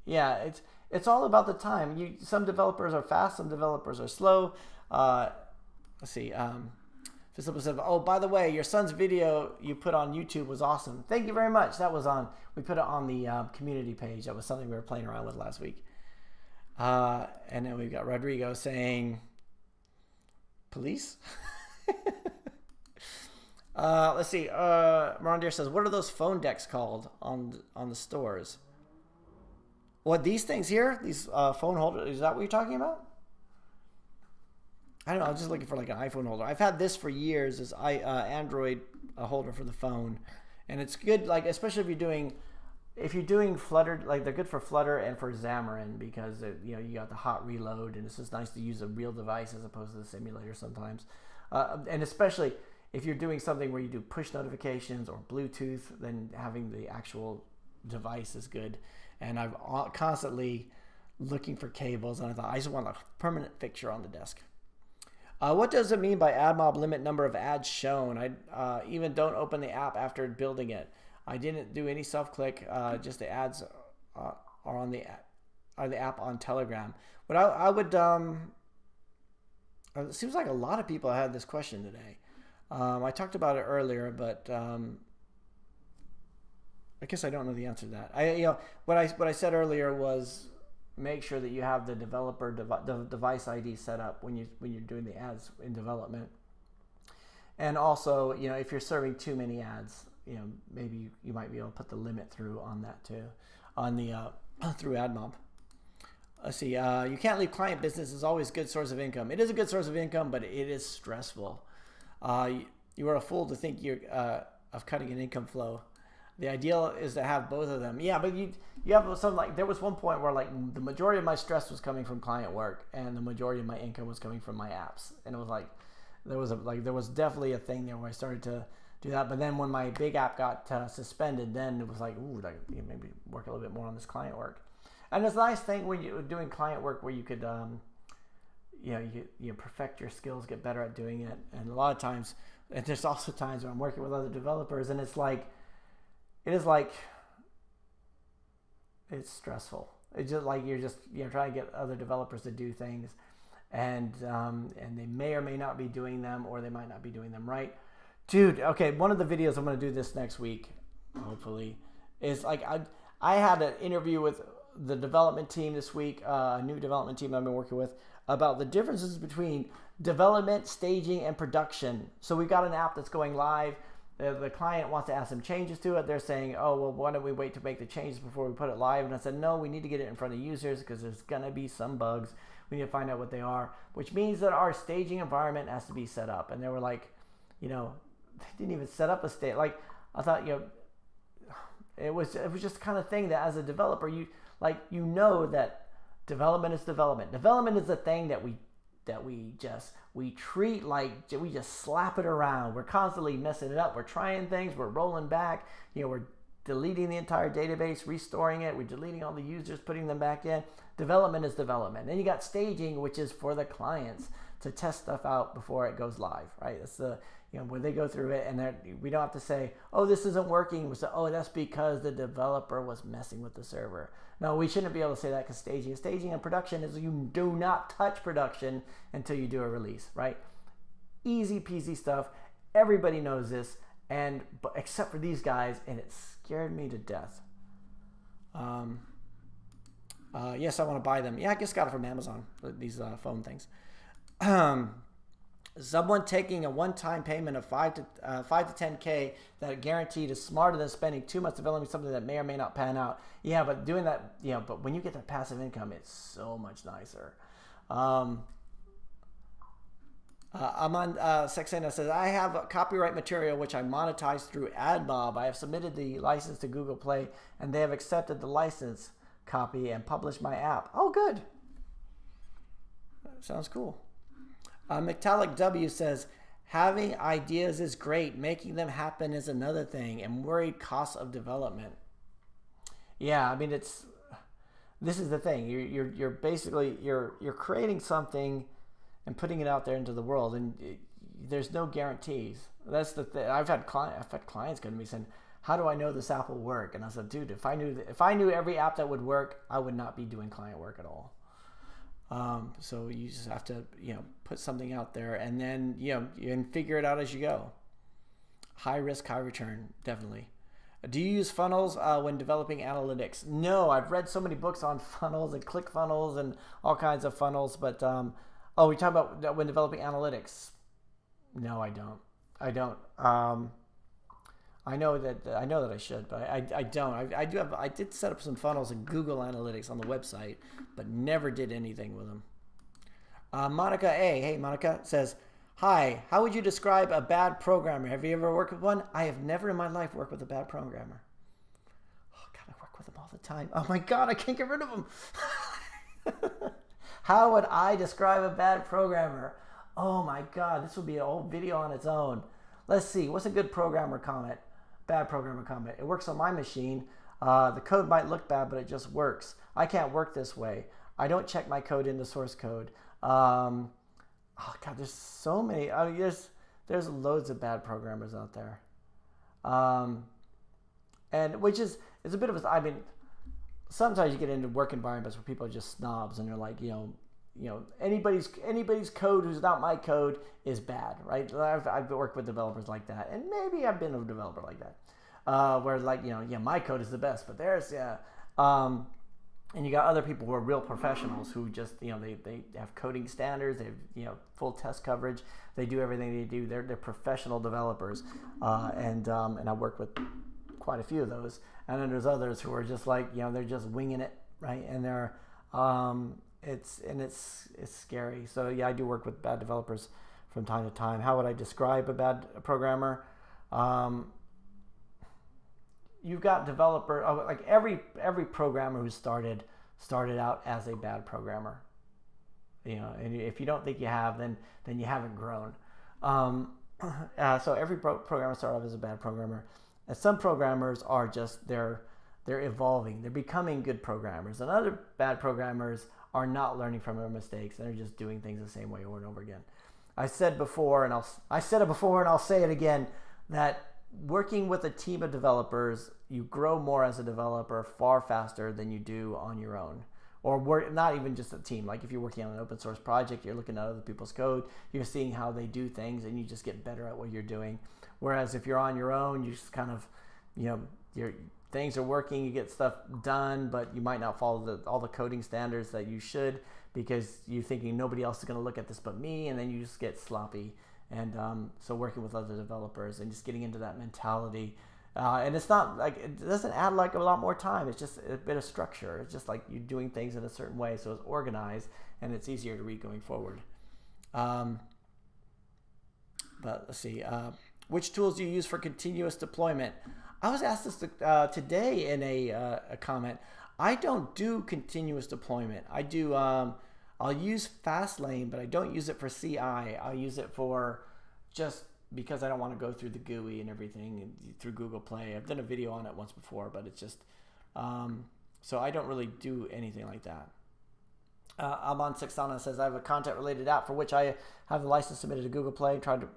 yeah, it's all about the time. Some developers are fast, some developers are slow. Let's see. Philip said, "Oh, by the way, your son's video you put on YouTube was awesome. Thank you very much. We put it on the community page. That was something we were playing around with last week." And then we've got Rodrigo saying, "Police." Let's see. Morandir says, "What are those phone decks called on the stores?" What, these things here? These phone holders? Is that what you're talking about? I don't know. I'm just looking for like an iPhone holder. I've had this for years. This Android holder for the phone, and it's good. Like especially if you're doing Flutter, like they're good for Flutter and for Xamarin because you got the hot reload, and it's just nice to use a real device as opposed to the simulator sometimes. And especially if you're doing something where you do push notifications or Bluetooth, then having the actual device is good. And I'm constantly looking for cables, and I thought I just want a permanent fixture on the desk. What does it mean by AdMob limit number of ads shown? I even don't open the app after building it. I didn't do any self-click. Just the ads are on the app on Telegram. But I would. It seems like a lot of people had this question today. I talked about it earlier, but I guess I don't know the answer to that. What I said earlier was make sure that you have the developer device ID set up when you're doing the ads in development. And also, if you're serving too many ads, maybe you might be able to put the limit through on that too, on the through AdMob. Let's see. You can't leave client business is always a good source of income. It is a good source of income, but it is stressful. You are a fool to think you're of cutting an income flow. The ideal is to have both of them. Yeah, but you have some, like, there was one point where like the majority of my stress was coming from client work and the majority of my income was coming from my apps. And it was like there was definitely a thing there where I started to do that. But then when my big app got suspended, then it was like, ooh, maybe work a little bit more on this client work. And it's a nice thing when you're doing client work where you could you perfect your skills, get better at doing it. And a lot of times, and there's also times where I'm working with other developers and it's stressful. It's just like you're trying to get other developers to do things, and they may or may not be doing them, or they might not be doing them right. Dude, okay, one of the videos I'm going to do this next week, hopefully, is like I had an interview with the development team this week, a new development team I've been working with, about the differences between development, staging, and production. So we've got an app that's going live. The client wants to add some changes to it. They're saying, oh, well, why don't we wait to make the changes before we put it live? And I said, no, we need to get it in front of users because there's going to be some bugs. We need to find out what they are, which means that our staging environment has to be set up. And they were like, they didn't even set up a stage. Like, I thought, it was just the kind of thing that as a developer, that development is development. Development is the thing that we treat like we just slap it around. We're constantly messing it up. We're trying things. We're rolling back. We're deleting the entire database, restoring it. We're deleting all the users, putting them back in. Development is development. Then you got staging, which is for the clients to test stuff out before it goes live, right? That's the, when they go through it, and we don't have to say, oh, this isn't working. We say, oh, that's because the developer was messing with the server. No, we shouldn't be able to say that, because staging and production is, you do not touch production until you do a release, right? Easy peasy stuff. Everybody knows this, but except for these guys, and it scared me to death. Yes, I want to buy them. Yeah, I just got it from Amazon, these phone things. Someone taking a one-time payment of 5 to 10K that guaranteed is smarter than spending 2 months developing something that may or may not pan out. Yeah, but doing that, but when you get that passive income, it's so much nicer. Aman Sexena says, I have a copyright material which I monetize through AdMob. I have submitted the license to Google Play, and they have accepted the license copy and published my app. Oh, good. Sounds cool. Metallic W says, having ideas is great. Making them happen is another thing, and worried costs of development. Yeah, I mean, this is the thing. You're basically, you're creating something and putting it out there into the world, and there's no guarantees. That's the thing. I've had clients go to me saying, how do I know this app will work? And I said, dude, if I knew every app that would work, I would not be doing client work at all. So you just have to, put something out there, and then, you can figure it out as you go. High risk, high return, definitely. Do you use funnels when developing analytics? No, I've read so many books on funnels and click funnels and all kinds of funnels, but, we talk about when developing analytics. No, I don't. I know that I should, but I don't. I did set up some funnels in Google Analytics on the website, but never did anything with them. Monica A. Hey, Monica says, hi, how would you describe a bad programmer? Have you ever worked with one? I have never in my life worked with a bad programmer. Oh, God, I work with them all the time. Oh, my God, I can't get rid of them. How would I describe a bad programmer? Oh, my God, this would be a whole video on its own. Let's see. What's a good programmer comment? Bad programmer comment. It works on my machine. The code might look bad, but it just works. I can't work this way. I don't check my code into source code. Oh God, there's so many. I mean, there's loads of bad programmers out there. And which is a bit of a. I mean, sometimes you get into work environments where people are just snobs, and they're like, anybody's code who's not my code is bad, right? I've worked with developers like that, and maybe I've been a developer like that, where like, my code is the best, but theirs, and you got other people who are real professionals who just, they have coding standards, they have, full test coverage, they do everything they do. They're professional developers, and I work with quite a few of those. And then there's others who are just like, they're just winging it, right? And they're it's scary. So yeah, I do work with bad developers from time to time. How would I describe a bad programmer? You've got like every programmer who started out as a bad programmer. And if you don't think you have, then you haven't grown. So every programmer started off as a bad programmer. And some programmers are just they're evolving. They're becoming good programmers. And other bad programmers are not learning from their mistakes, and they're just doing things the same way over and over again. I said it before, and I'll say it again, that working with a team of developers, you grow more as a developer far faster than you do on your own. Or not even just a team. Like if you're working on an open source project, you're looking at other people's code, you're seeing how they do things, and you just get better at what you're doing. Whereas if you're on your own, you just kind of, your things are working, you get stuff done, but you might not follow all the coding standards that you should, because you're thinking nobody else is going to look at this but me, and then you just get sloppy. And so working with other developers and just getting into that mentality, and it's not like, it doesn't add like a lot more time. It's just a bit of structure. It's just like you're doing things in a certain way, so it's organized and it's easier to read going forward. But let's see, which tools do you use for continuous deployment? I was asked this today in a comment. I don't do continuous deployment. I do. I'll use Fastlane, but I don't use it for CI. I'll use it for just because I don't want to go through the GUI and everything through Google Play. I've done a video on it once before, but it's just so I don't really do anything like that. Amon Sexana says, I have a content-related app for which I have the license submitted to Google Play, tried to,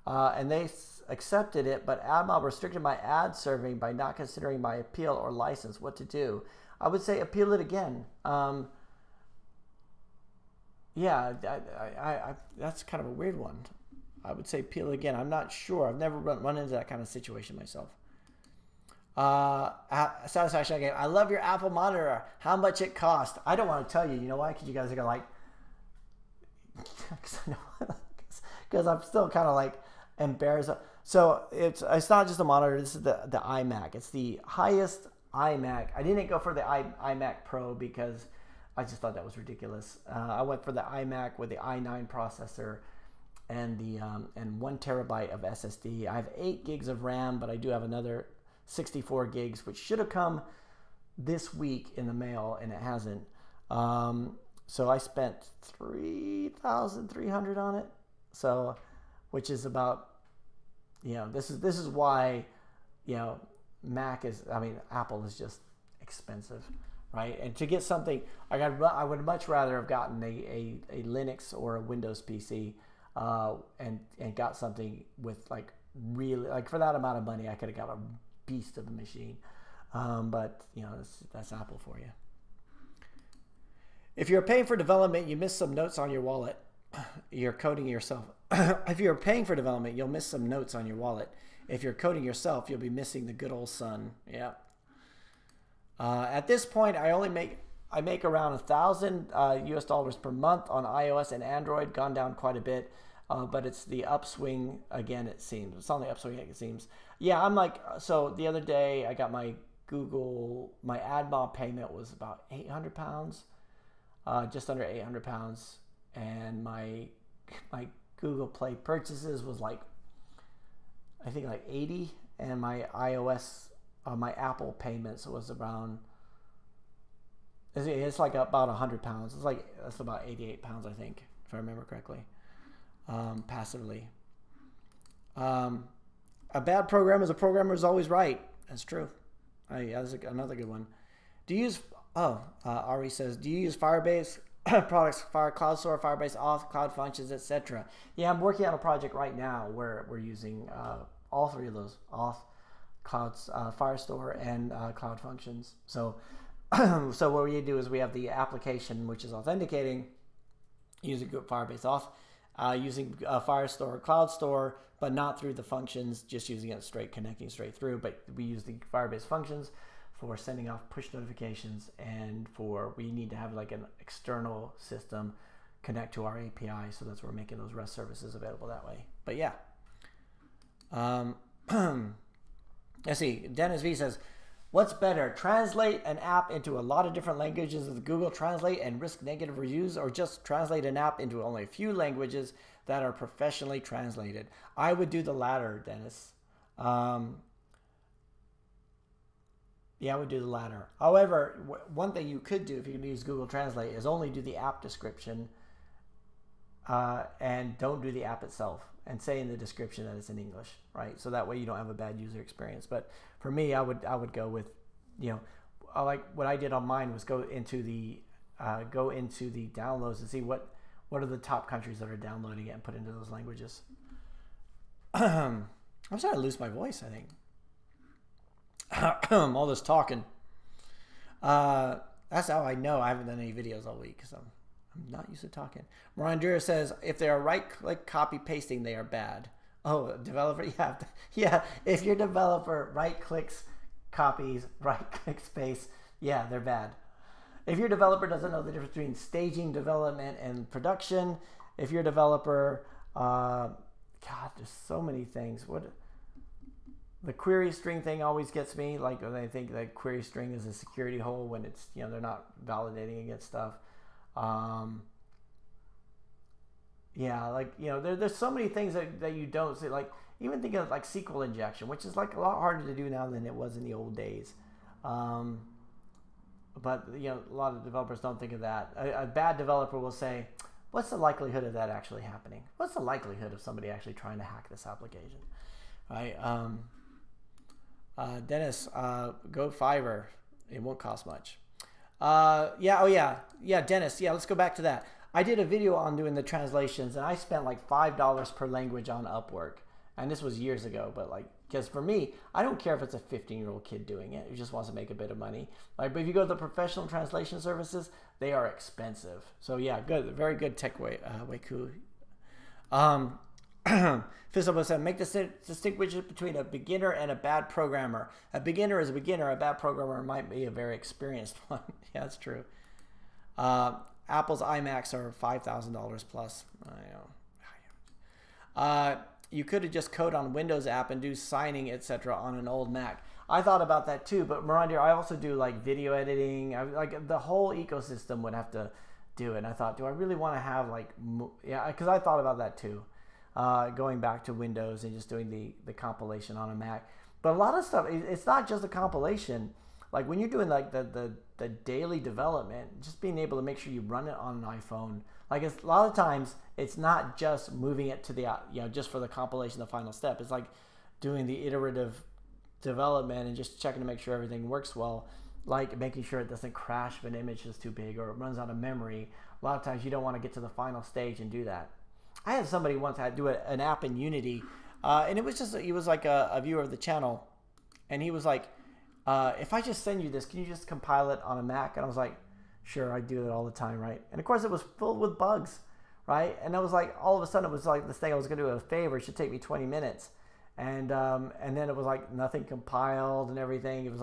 and they accepted it, but AdMob restricted my ad serving by not considering my appeal or license. What to do? I would say appeal it again. Yeah, that's kind of a weird one. I would say appeal it again. I'm not sure. I've never run into that kind of situation myself. Satisfaction game. I love your Apple monitor. How much it cost? I don't want to tell you. You know why? Because you guys are gonna like. Because I'm still kind of like embarrassed. So it's not just a monitor. This is the iMac. It's the highest iMac. I didn't go for the iMac Pro because I just thought that was ridiculous. I went for the iMac with the i9 processor and the and 1 terabyte of SSD. I have 8 gigs of RAM, but I do have another 64 gigs, which should have come this week in the mail, and it hasn't. So I spent $3,300 on it. So, which is about, this is why, Apple is just expensive, right? And to get something, I would much rather have gotten a Linux or a Windows PC, and got something with like really, like for that amount of money, I could have got a beast of a machine. But that's Apple for you. If you're paying for development, you miss some notes on your wallet. You're coding yourself. If you're paying for development, you'll miss some notes on your wallet. If you're coding yourself, you'll be missing the good old sun. Yeah. At this point, I make around $1,000 US per month on iOS and Android. Gone down quite a bit, but it's the upswing again. It seems it's on the upswing. It seems. Yeah, I'm like, so the other day I got my AdMob payment was about 800 pounds, just under 800 pounds. And my Google Play purchases was like, I think like 80, and my my Apple payments was around, it's like about 100 pounds. That's about 88 pounds, I think, if I remember correctly, passively. A bad programmer is a programmer is always right. That's true. That's another good one. Do you use, Ari says, do you use Firebase products, Cloud Store, Firebase Auth, Cloud Functions, etc.? Yeah, I'm working on a project right now where we're using all three of those: Auth, Clouds, Firestore, and Cloud Functions. So, so what we do is we have the application which is authenticating using Firebase Auth, using Firestore, Cloud Store, but not through the functions, just using it connecting straight through. But we use the Firebase functions for sending off push notifications, and we need to have like an external system connect to our API, so that's where we're making those REST services available that way. But yeah, let's see. Dennis V says, what's better, translate an app into a lot of different languages with Google Translate and risk negative reviews, or just translate an app into only a few languages that are professionally translated? I would do the latter, Dennis. Yeah, I would do the latter. However, one thing you could do if you can use Google Translate is only do the app description, and don't do the app itself, and say in the description that it's in English, right? So that way you don't have a bad user experience. But for me, I would go with, like what I did on mine was go into the downloads and see what are the top countries that are downloading it and put into those languages. I'm starting to lose my voice, I think. All this talking. That's how I know I haven't done any videos all week, because I'm not used to talking. Mirandura says, if they are right-click copy pasting, they are bad. Oh, developer, yeah. If your developer right-clicks, copies, right-clicks, paste, yeah, they're bad. If your developer doesn't know the difference between staging, development, and production, if your developer, God, there's so many things. The query string thing always gets me. Like when I think that query string is a security hole when it's, they're not validating against stuff. There's so many things that you don't see. Like even think of like SQL injection, which is like a lot harder to do now than it was in the old days. But a lot of developers don't think of that. A bad developer will say, what's the likelihood of that actually happening? What's the likelihood of somebody actually trying to hack this application? Right? Dennis, go Fiverr. It won't cost much. Yeah, oh yeah, Dennis. Yeah, let's go back to that. I did a video on doing the translations, and I spent like $5 per language on Upwork, and this was years ago. But like, because for me, I don't care if it's a 15-year-old kid doing it who just wants to make a bit of money. Like, but if you go to the professional translation services, they are expensive. So yeah, good, very good tech way, way cool. Fizzle said, make the distinction between a beginner and a bad programmer. A beginner is a beginner. A bad programmer might be a very experienced one. Yeah, that's true. Apple's iMacs are $5,000 plus. I know. You could have just code on Windows app and do signing, etc. on an old Mac. I thought about that too, but Mirandir, I also do like video editing. Like the whole ecosystem would have to do it. And I thought, do I really want to have like, yeah, because I thought about that too. Going back to Windows and just doing the compilation on a Mac. But a lot of stuff, it's not just a compilation. Like when you're doing like the daily development, just being able to make sure you run it on an iPhone. Like a lot of times, it's not just moving it to the, just for the compilation, the final step. It's like doing the iterative development and just checking to make sure everything works well. Like making sure it doesn't crash if an image is too big or it runs out of memory. A lot of times you don't want to get to the final stage and do that. I had somebody once had to do an app in Unity, and it was just, he was like a viewer of the channel, and he was like, if I just send you this, can you just compile it on a Mac? And I was like, sure, I do that all the time, right? And of course it was filled with bugs, right? And it was like, all of a sudden it was like this thing I was gonna do a favor, it should take me 20 minutes. And then it was like nothing compiled and everything. It was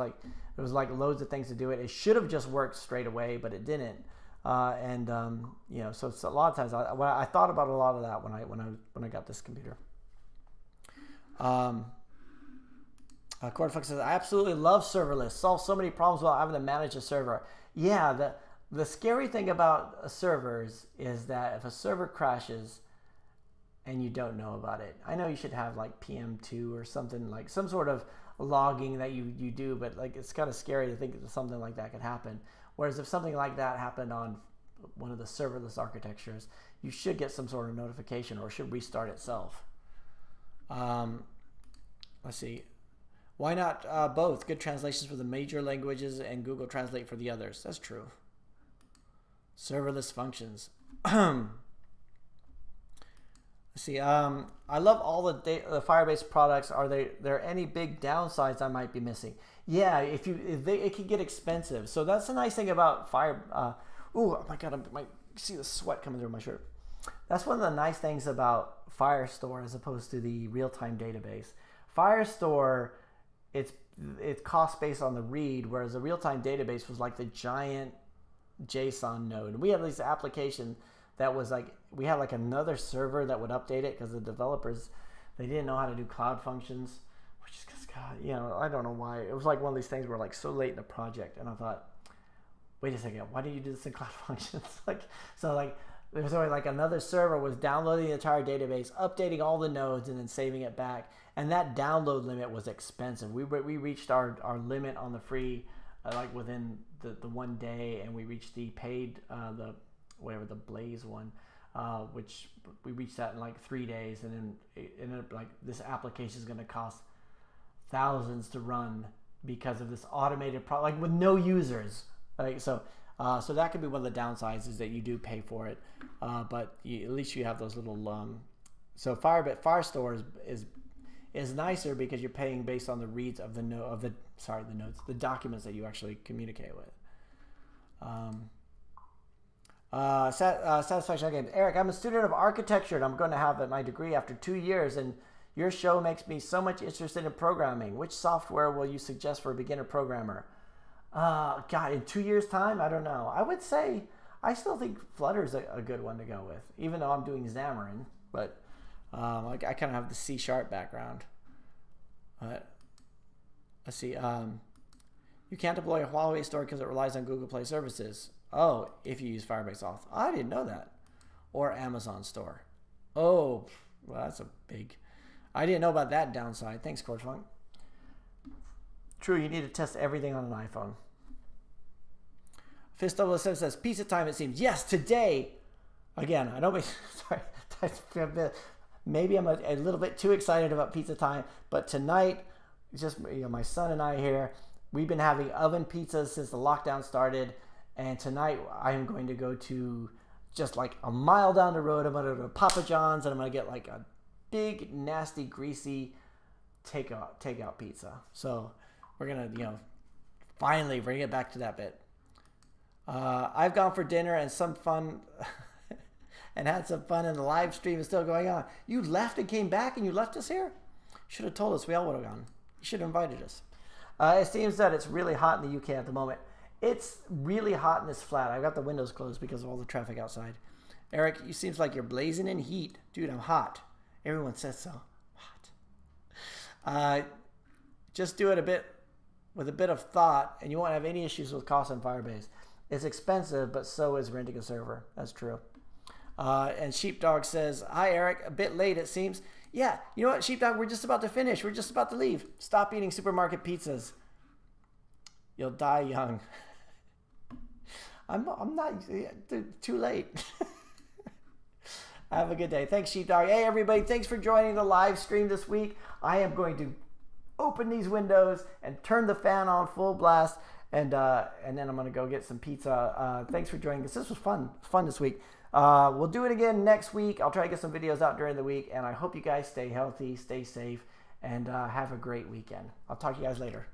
like loads of things to do it. It should have just worked straight away, but it didn't. So it's a lot of times I thought about a lot of that when I got this computer. Cornfuck says, I absolutely love serverless. Solves so many problems without having to manage a server. Yeah, the scary thing about servers is that if a server crashes and you don't know about it, I know you should have like PM2 or something, like some sort of logging that you do, but like it's kind of scary to think that something like that could happen. Whereas if something like that happened on one of the serverless architectures, you should get some sort of notification or it should restart itself. Let's see. Why not both? Good translations for the major languages and Google Translate for the others. That's true. Serverless functions. Let's see. I love all the Firebase products. Are there any big downsides I might be missing? Yeah, it can get expensive. So that's the nice thing about oh my God, I might see the sweat coming through my shirt. That's one of the nice things about Firestore as opposed to the real-time database. Firestore, it's cost based on the read, whereas the real-time database was like the giant JSON node. And we have this application that was like, we had like another server that would update it because the developers, they didn't know how to do cloud functions, which is because, God, I don't know why. It was like one of these things where like so late in the project, and I thought, wait a second, why did you do this in cloud functions? There was always like another server was downloading the entire database, updating all the nodes, and then saving it back. And that download limit was expensive. We reached our limit on the free like within the 1 day, and we reached the paid the Blaze one, which we reached that in like 3 days, and then it ended up like this application is going to cost thousands to run because of this automated like with no users. Like so that could be one of the downsides is that you do pay for it, but at least you have those little so Firestore is nicer because you're paying based on the reads of the nodes, the documents that you actually communicate with. Satisfaction again. Eric, I'm a student of architecture and I'm going to have my degree after 2 years, and your show makes me so much interested in programming. Which software will you suggest for a beginner programmer? God, in 2 years' time, I don't know. I would say I still think Flutter's a good one to go with, even though I'm doing Xamarin. But I kind of have the C# background. Let's see. You can't deploy a Huawei store because it relies on Google Play services. Oh, if you use Firebase Auth. I didn't know that. Or Amazon store. Oh, well, that's a big... I didn't know about that downside. Thanks, Corchfunk. True, you need to test everything on an iPhone. Fist007 says, pizza time, it seems. Yes, today. Again, I don't... Sorry. Maybe I'm a little bit too excited about pizza time, but tonight, just my son and I here, we've been having oven pizzas since the lockdown started, And tonight I am going to go to just like a mile down the road. I'm going to go to Papa John's and I'm going to get like a big, nasty, greasy takeout pizza. So we're going to, finally bring it back to that bit. I've gone for dinner and some fun and had some fun, and the live stream is still going on. You left and came back and you left us here? Should have told us. We all would have gone. You should have invited us. It seems that it's really hot in the UK at the moment. It's really hot in this flat. I've got the windows closed because of all the traffic outside. Eric, you seems like you're blazing in heat. Dude, I'm hot. Everyone says so. Hot. Just do it with a bit of thought, and you won't have any issues with cost on Firebase. It's expensive, but so is renting a server. That's true. And Sheepdog says, hi, Eric. A bit late, it seems. Yeah, you know what, Sheepdog? We're just about to finish. We're just about to leave. Stop eating supermarket pizzas. You'll die young. I'm not. Too late. Have a good day. Thanks, Sheepdog. Hey, everybody. Thanks for joining the live stream this week. I am going to open these windows and turn the fan on full blast. And then I'm going to go get some pizza. Thanks for joining us. This was fun. Fun this week. We'll do it again next week. I'll try to get some videos out during the week. And I hope you guys stay healthy, stay safe, and have a great weekend. I'll talk to you guys later.